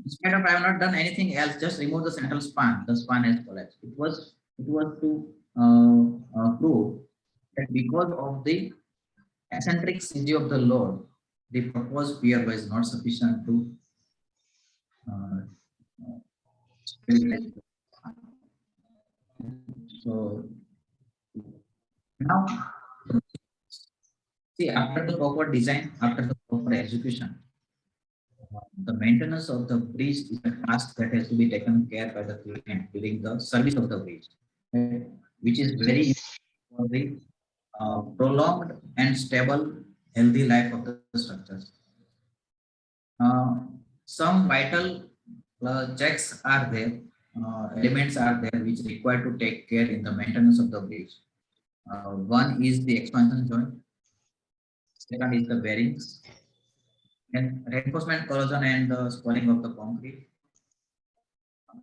instead of I have not done anything else, just remove the central span. The span has collapsed. It was to prove that because of the eccentric CG of the load, the proposed pier was not sufficient to stabilize. So now, see, after the proper design, after the proper execution, the maintenance of the bridge is a task that has to be taken care by the client during the service of the bridge, right? Which is very important for the prolonged and stable, healthy life of the structures. Some vital checks are there, elements are there which required to take care in the maintenance of the bridge. One is the expansion joint. Second is the bearings. And reinforcement corrosion and the swelling of the concrete.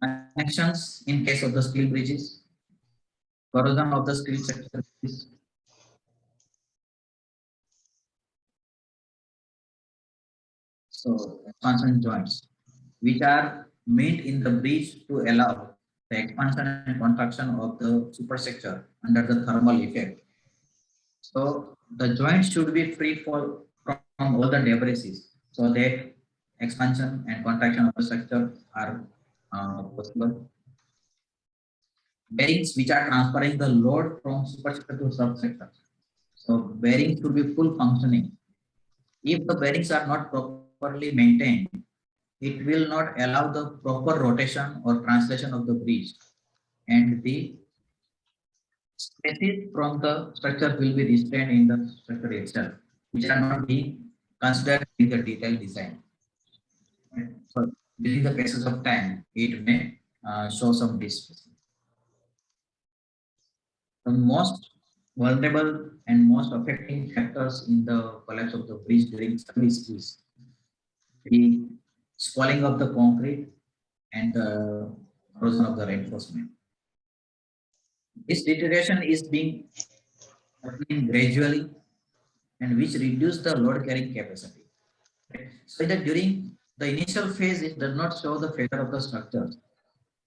Connections in case of the steel bridges. Corrosion of the steel sector. So expansion joints, which are made in the bridge to allow the expansion and contraction of the superstructure under the thermal effect. So the joint should be free from all the debris, so that expansion and contraction of the structure are possible. Bearings which are transferring the load from superstructure to substructure. So bearings should be full functioning. If the bearings are not properly maintained, it will not allow the proper rotation or translation of the bridge, and the stresses from the structure will be restrained in the structure itself, which are not being considered in the detailed design. So during the passage of time, it may show some distress. The most vulnerable and most affecting factors in the collapse of the bridge during service is the swelling of the concrete and the corrosion of the reinforcement. This deterioration is being happening gradually, and which reduce the load carrying capacity. So that during the initial phase, it does not show the failure of the structure,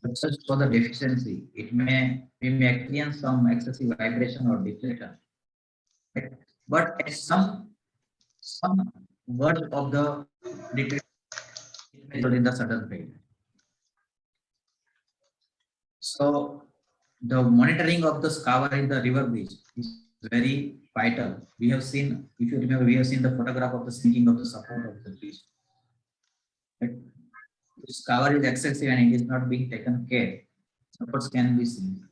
but just show the deficiency. We may experience some excessive vibration or deflection. Right? But at some word of the deterioration in the sudden failure. So the monitoring of the scour in the river bridge is very vital. We have seen, if you remember, we have seen the photograph of the sinking of the support of the bridge. Right? The scour is excessive and it is not being taken care. Supports can be seen.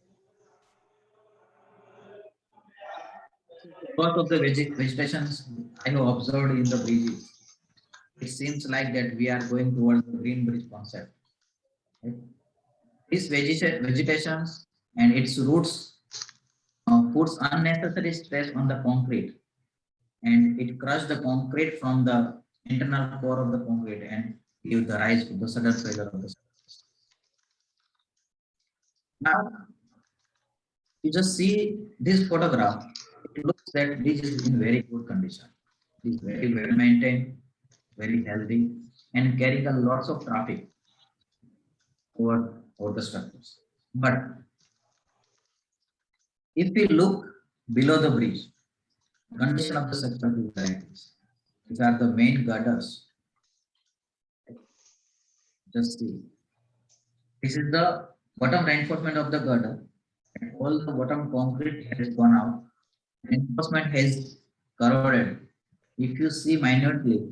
Because of the vegetation I have observed in the bridges, it seems like that we are going towards the green bridge concept. Right? This vegetation and its roots puts unnecessary stress on the concrete, and it crushes the concrete from the internal core of the concrete and give the rise to the sudden failure of the surface. Now, you just see this photograph, it looks that this is in very good condition. It is very well maintained, very healthy, and carrying a lots of traffic over the structures. But if we look below the bridge, condition of the structure is like this. These are the main girders Just see. This is the bottom reinforcement of the girder. And all the bottom concrete has gone out. Reinforcement has corroded. If you see minutely,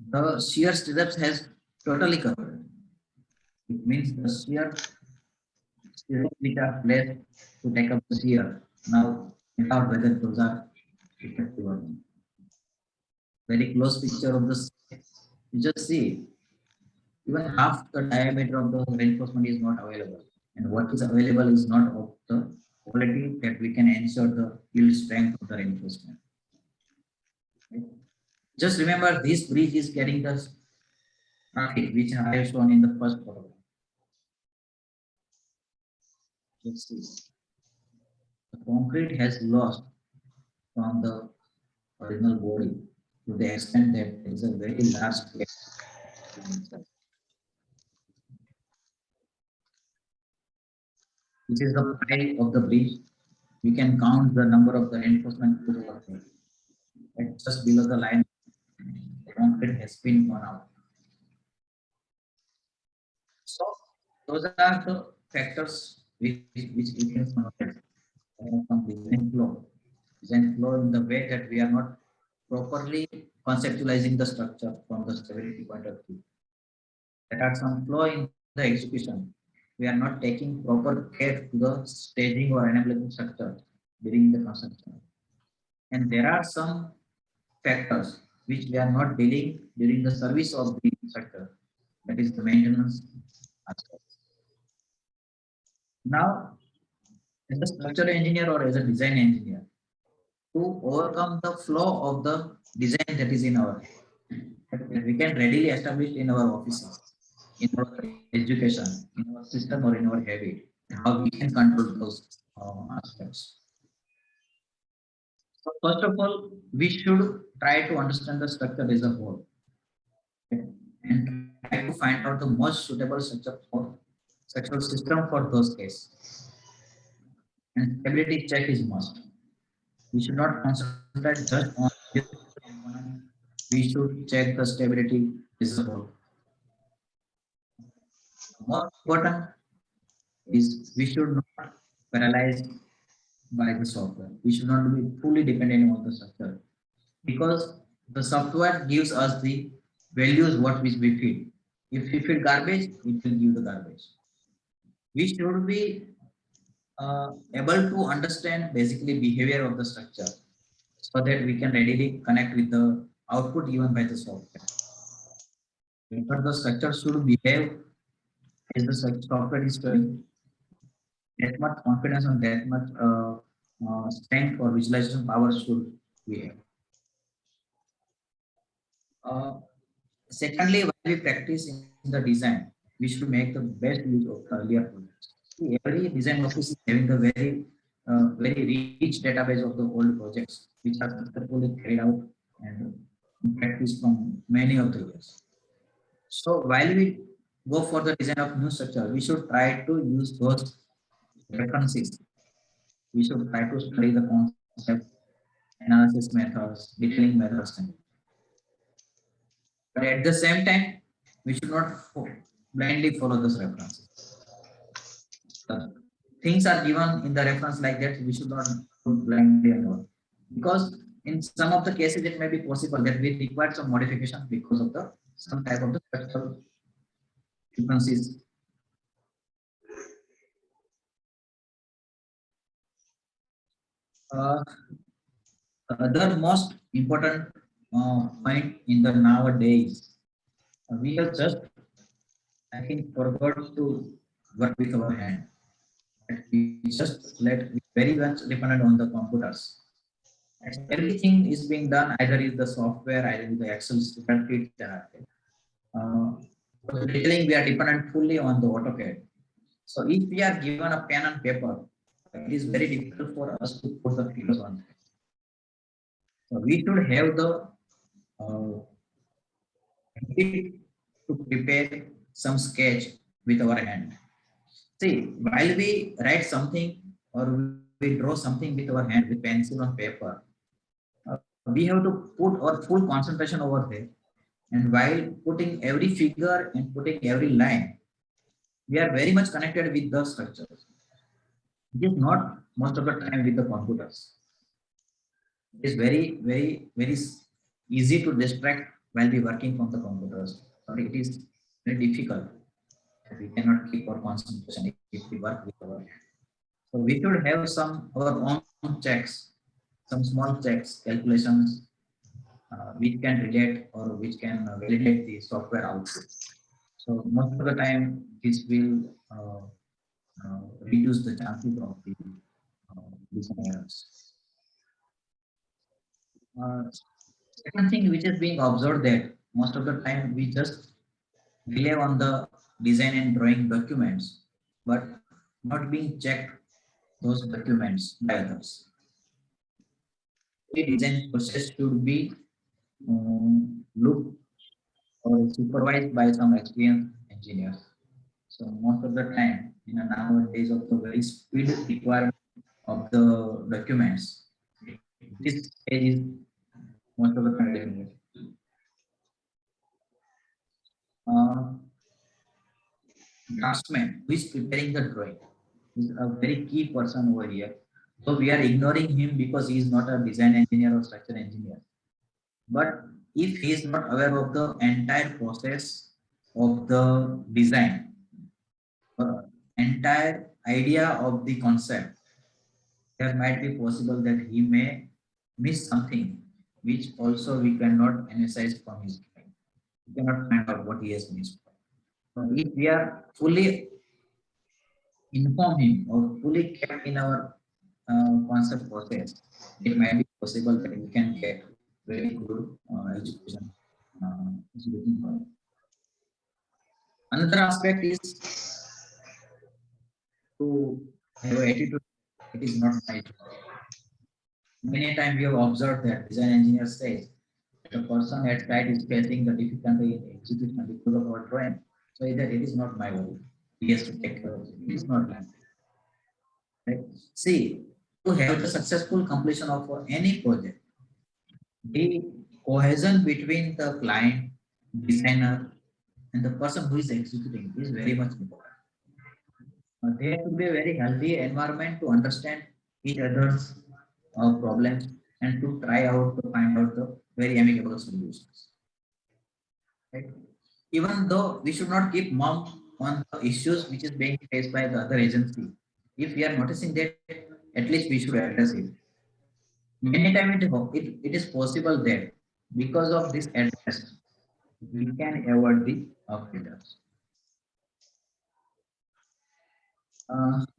the shear stirrups has totally corroded. It means the shear stirrups which are placed to take up the shear now without whether those are effective or not. Very close picture of this. You just see even half the diameter of the reinforcement is not available, and what is available is not of the quality that we can ensure the yield strength of the reinforcement. Just remember, this bridge is carrying the traffic which I have shown in the first photograph. Let's see. The concrete has lost from the original body to the extent that there is a very large gap. This is the height of the bridge. We can count the number of the reinforcement put over there. And just below the line, the concrete has been gone out. So those are the factors which we can consider from design flow. Design flow in the way that we are not properly conceptualizing the structure from the stability point of view. There are some flaw in the execution. We are not taking proper care to the staging or enabling structure during the construction. And there are some factors which we are not dealing during the service of the structure. That is the maintenance aspect. Now, as a structural engineer or as a design engineer, to overcome the flaw of the design that is in our that we can readily establish in our offices, in our education, in our system or in our habit, how we can control those aspects. So first of all, we should try to understand the structure as a whole, okay, and try to find out the most suitable structural system for those cases. And stability check is must. We should not concentrate just on this component. We should check the stability as a whole. More important is we should not paralyze by the software. We should not be fully dependent on the software because the software gives us the values what which we feed. If we feed garbage, it will give the garbage. We should be able to understand basically behavior of the structure so that we can readily connect with the output given by the software. But the structure should behave as the software is doing. That much confidence and that much strength or visualization power should we have. Secondly, while we practice in the design, we should make the best use of earlier projects. Every design office is having a very rich database of the old projects which are successfully carried out and practiced from many of the years. So while we go for the design of new structure, we should try to use those references. We should try to study the concept, analysis methods, detailing methods. But at the same time, we should not blindly follow those references. Things are given in the reference like that, we should not blindly follow. Because in some of the cases, it may be possible that we require some modification because of the some type of the structural differences. The most important point in the nowadays, we have just, I think, forgot to work with our hand. We just let very much dependent on the computers. And everything is being done either in the software, either in the Excel spreadsheet. For the detailing, we are dependent fully on the AutoCAD. So if we are given a pen and paper, it is very difficult for us to put the figures on it. So we should have the to prepare some sketch with our hand. See, while we write something or we draw something with our hand with pencil on paper, we have to put our full concentration over there. And while putting every figure and putting every line, we are very much connected with the structures. It is not most of the time with the computers. It is very easy to distract while we working from the computers. Or it is very difficult. We cannot keep our concentration if we work with our hand. So we should have some our own checks, some small checks, calculations, which can relate or which can validate the software output. So most of the time, this will reduce the chances of the design errors. Uh, Second thing which is being observed that most of the time we just rely on the design and drawing documents, but not being checked those documents by others. The design process should be looked or supervised by some experienced engineers. So most of the time, in a nowadays of the very speed requirement of the documents, this stage is most of the time eliminated. Uh, Draftsman who is preparing the drawing is a very key person over here. So we are ignoring him because he is not a design engineer or structural engineer. But if he is not aware of the entire process of the design, entire idea of the concept, there might be possible that he may miss something which also we cannot emphasize from his drawing. We cannot find out what he has missed. So if we are fully inform him or fully kept in our concept process, it might be possible that we can get very good education. Education for him. Another aspect is to have attitude. It is not my job. Many times we have observed that design engineer says the person at site is facing the difficulty in execution because of our drawing. So either it is not my worry. He has to take care of it. It is not like that. Right? See, to have the successful completion of any project, the cohesion between the client, designer, and the person who is executing is very much important. There should be a very healthy environment to understand each other's problems and to try out to find out the very amicable solutions. Right? Even though we should not keep mum on the issues which is being faced by the other agency, if we are noticing that, at least we should address it. Many times it is possible that because of this address, we can avoid the failures.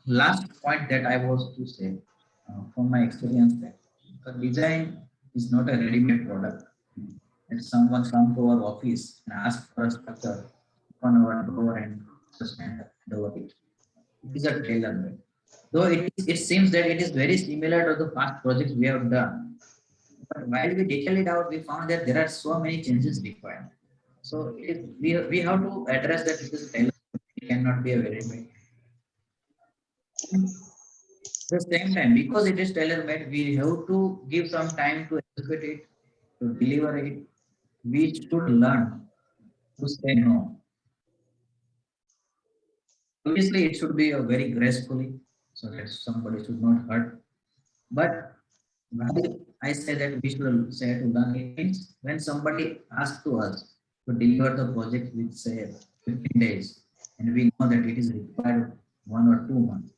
Last point that I was to say from my experience that design is not a ready-made product. If someone come to our office and ask for a structure on our door and just hand over it, it is a tailor-made. Though it seems that it is very similar to the past projects we have done, but while we detail it out, we found that there are so many changes required. So we have to address that it is tailor. It cannot be a very made. At the same time, because it is tailor made, we have to give some time to execute it, to deliver it. We should learn to say no. Obviously, it should be a very gracefully, so that somebody should not hurt. But why I say that we should say to learn, it means when somebody asks to us to deliver the project with say 15 days, and we know that it is required 1 or 2 months,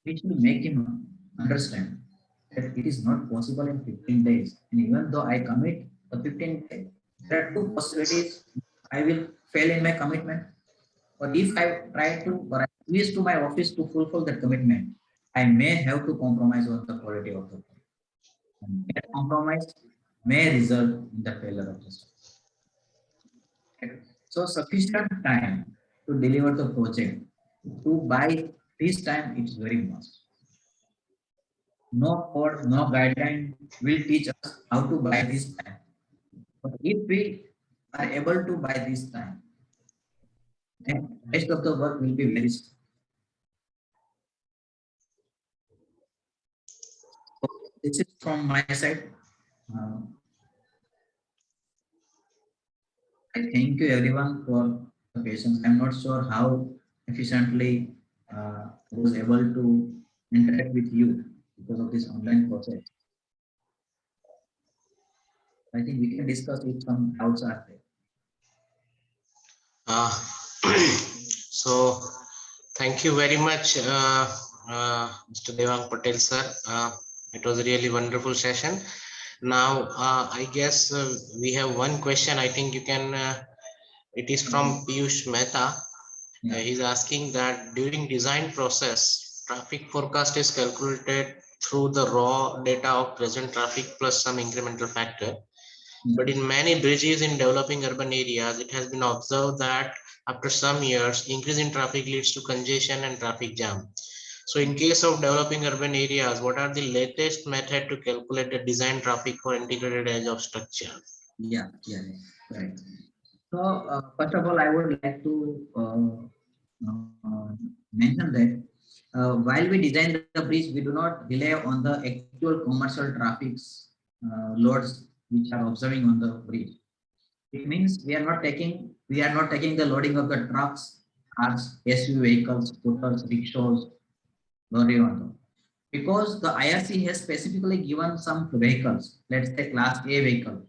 we should make him understand that it is not possible in 15 days. And even though I commit the 15 days, there are two possibilities. I will fail in my commitment, or if I try to or I wish to my office to fulfill that commitment, I may have to compromise on the quality of the project. And that compromise may result in the failure of the system. So sufficient time to deliver the project, to buy this time, it's very must. No code, no guideline will teach us how to buy this time. But if we are able to buy this time, then rest of the work will be very simple. So this is from my side. Uh, Thank you everyone for the patience. I'm not sure how efficiently I was able to interact with you because of this online process. I think we can discuss if some doubts are there. Uh, so thank you very much, Mr. Devang Patel, sir. It was a really wonderful session. Now, I guess we have one question. I think you can. It is from Piyush Mehta. Yeah. He's asking that during design process, traffic forecast is calculated through the raw data of present traffic plus some incremental factor. But in many bridges in developing urban areas, it has been observed that after some years, increase in traffic leads to congestion and traffic jam. So in case of developing urban areas, what are the latest method to calculate the design traffic for integrated edge of structure? Yeah, right. So first of all, I would like to mention that while we design the bridge, we do not rely on the actual commercial traffic's loads which are observing on the bridge. It means we are not taking the loading of the trucks, cars, SUV vehicles, scooters, rickshaws, lorry on them. Because the IRC has specifically given some vehicles, let's say class A vehicle,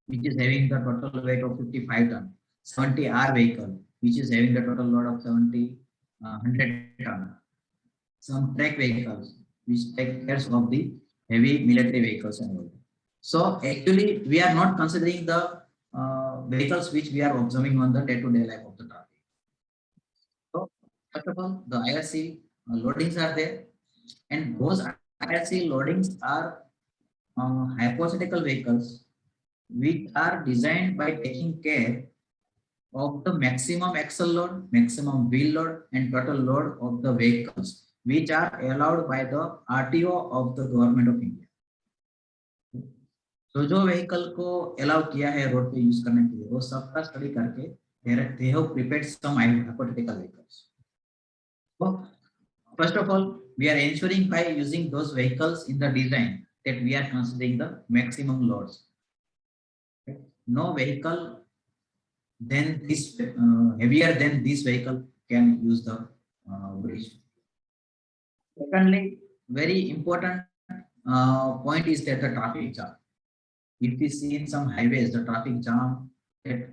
which is having the total weight of 55 ton, 70R vehicle, which is having the total load of 100 ton, some track vehicles, which take care of the heavy military vehicles and all. So actually, we are not considering the vehicles which we are observing on the day-to-day life of the traffic. So first of all, the IRC loadings are there, and those IRC loadings are hypothetical vehicles which are designed by taking care of the maximum axle load, maximum wheel load, and total load of the vehicles, which are allowed by the RTO of the government of India. तो जो vehicle को allow किया है road पे use करने के लिए वो सबका स्टडी करके they have prepared some hypothetical vehicles. So first of all, we are ensuring by using those vehicles in the design that we are considering the maximum loads. Okay. No vehicle then this heavier than this vehicle can use the bridge. Secondly, very important point is that the traffic jam. If we see in some highways, the traffic jam, that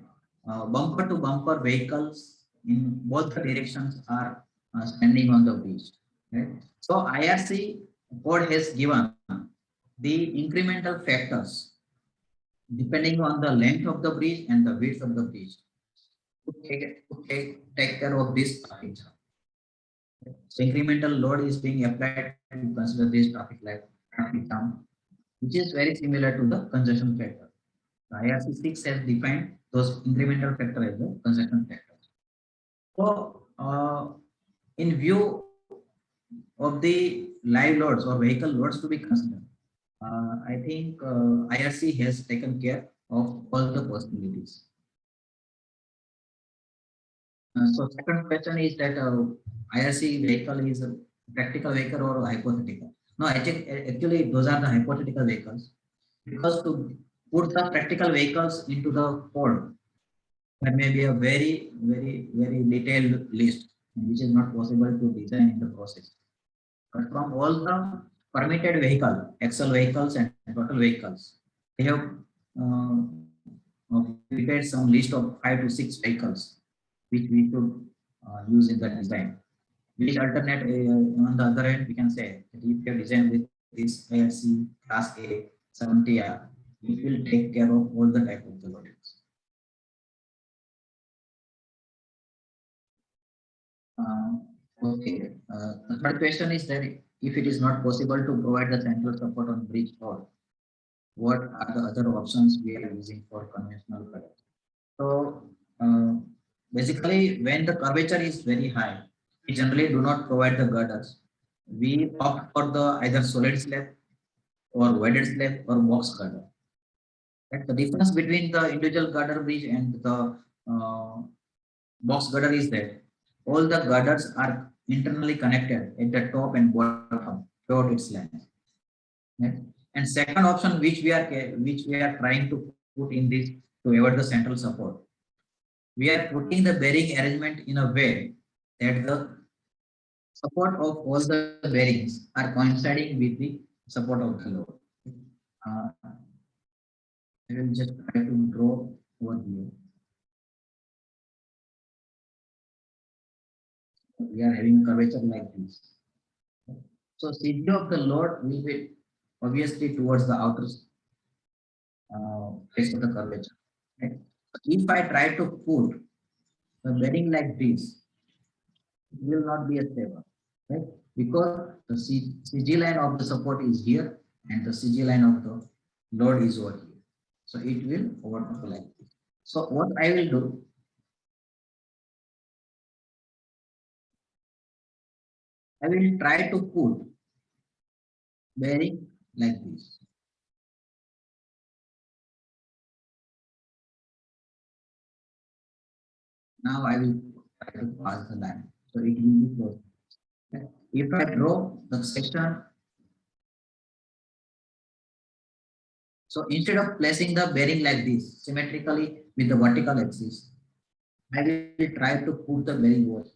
bumper to bumper vehicles in both the directions are standing on the bridge. Right? So IRC code has given the incremental factors depending on the length of the bridge and the width of the bridge to take care of this traffic jam. So incremental load is being applied to consider this traffic jam, which is very similar to the congestion factor. The IRC 6 has defined those incremental factor as the congestion factor. So in view of the live loads or vehicle loads to be considered, I think IRC has taken care of all the possibilities. So second question is that IRC vehicle is a practical vehicle or hypothetical? No, actually those are the hypothetical vehicles, because to put the practical vehicles into the fold, there may be a very detailed list, which is not possible to design in the process. But from all the permitted vehicle, axle vehicles and total vehicles, they have prepared some list of 5 to 6 vehicles which we should use in the design. Which alternate on the other hand, we can say that if you design with this IRC class A 70R, it will take care of all the type of the loadings. Okay. The third question is that if it is not possible to provide the central support on bridge or what are the other options we are using for conventional product? So basically, when the curvature is very high, we generally do not provide the girders. We opt for the either solid slab or welded slab or box girder. Right? The difference between the individual girder bridge and the box girder is that all the girders are internally connected at the top and bottom throughout its length. Right? And second option which we are trying to put in this to avoid the central support we are putting the bearing arrangement in a way that the support of all the bearings are coinciding with the support of the load. Uh, I will just try to draw over here. We are having curvature like this. So CG of the load will be obviously towards the outer face of the curvature. Right? If I try to put the bearing like this, it will not be a stable, right? Because the CG line of the support is here and the CG line of the load is over here. So it will overlap like this. So what I will do, I will try to put bearing like this. Now I will try to pass the line. So it will be close. Okay. If I draw the section, so instead of placing the bearing like this symmetrically with the vertical axis, I will try to put the bearing over here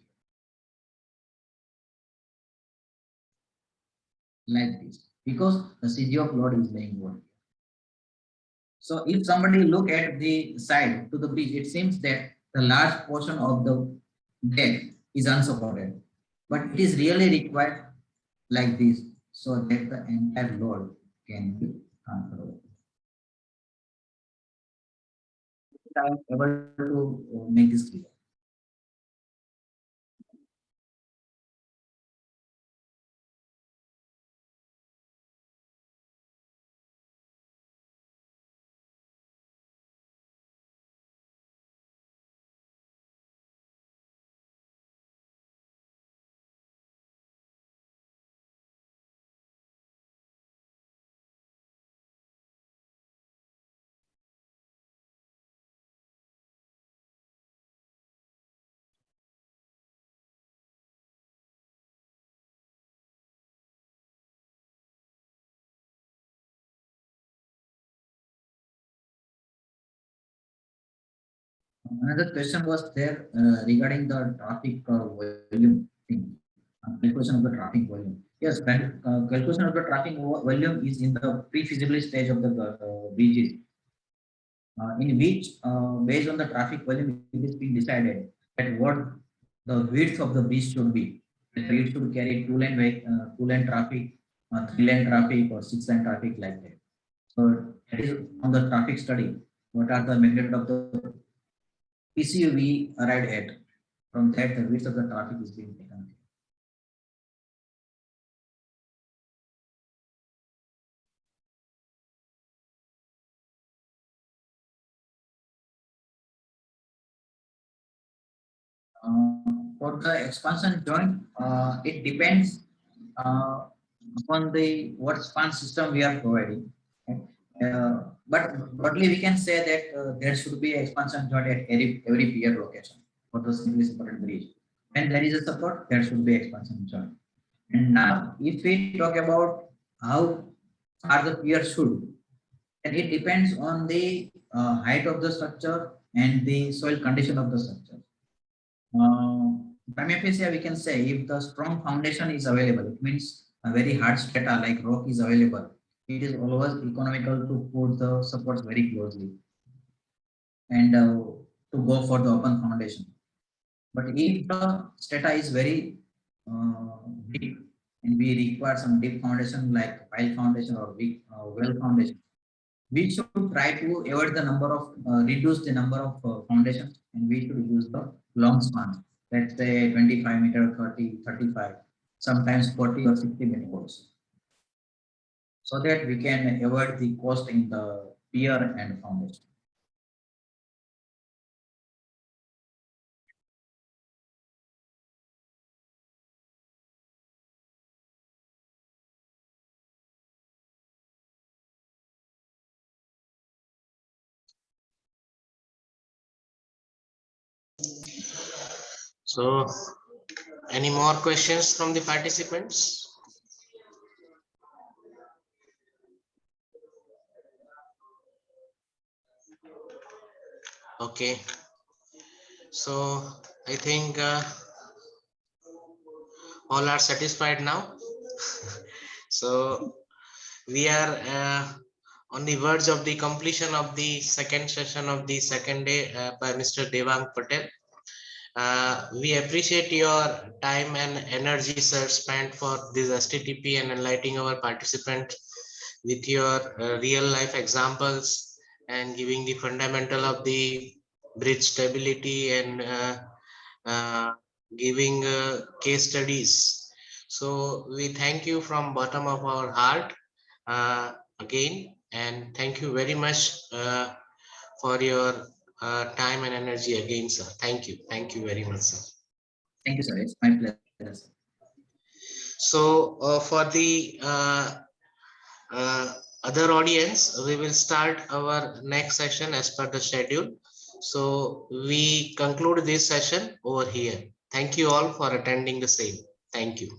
like this because the CG of load is laying over here. So if somebody look at the side to the bridge, it seems that the large portion of the deck is unsupported, but it is really required like this so that the entire load can be transferred. I am able to make this clear. Another question was there regarding the traffic volume thing, calculation of the traffic volume. Yes, calculation of the traffic volume is in the pre-feasibility stage of the bridges, in which, based on the traffic volume, it is being decided that what the width of the bridge should be. Whether it should carry two-lane traffic, three-lane traffic, or six-lane traffic like that. So that is on the traffic study. What are the magnitude of the PCU we arrived at? From that, the width of the traffic is being taken. For the expansion joint, it depends upon the what span system we are providing. Okay. But broadly, we can say that there should be expansion joint at every pier location for the simply supported bridge. When there is a support, there should be expansion joint. And now, if we talk about how far the pier should, and it depends on the height of the structure and the soil condition of the structure. Prima facie, we can say if the strong foundation is available, it means a very hard strata like rock is available. It is always economical to put the supports very closely and to go for the open foundation. But if the strata is very deep and we require some deep foundation like pile foundation or big well foundation, we should try to avoid the number of reduce the number of foundations and we should use the long span. Let's say 25 meter, 30, 35, sometimes 40 or 60 meter also. So that we can avoid the cost in the pier and foundation. So, any more questions from the participants? Okay. So I think all are satisfied now. So we are on the verge of the completion of the second session of the second day by Mr. Devang Patel. We appreciate your time and energy, sir, spent for this STTP and enlightening our participants with your real life examples and giving the fundamental of the bridge stability and giving case studies. So we thank you from bottom of our heart again, and thank you very much for your time and energy again, sir. Thank you. Thank you very much, sir. Thank you, sir. It's my pleasure, sir. So for the other audience, we will start our next session as per the schedule. So we conclude this session over here. Thank you all for attending the same. Thank you.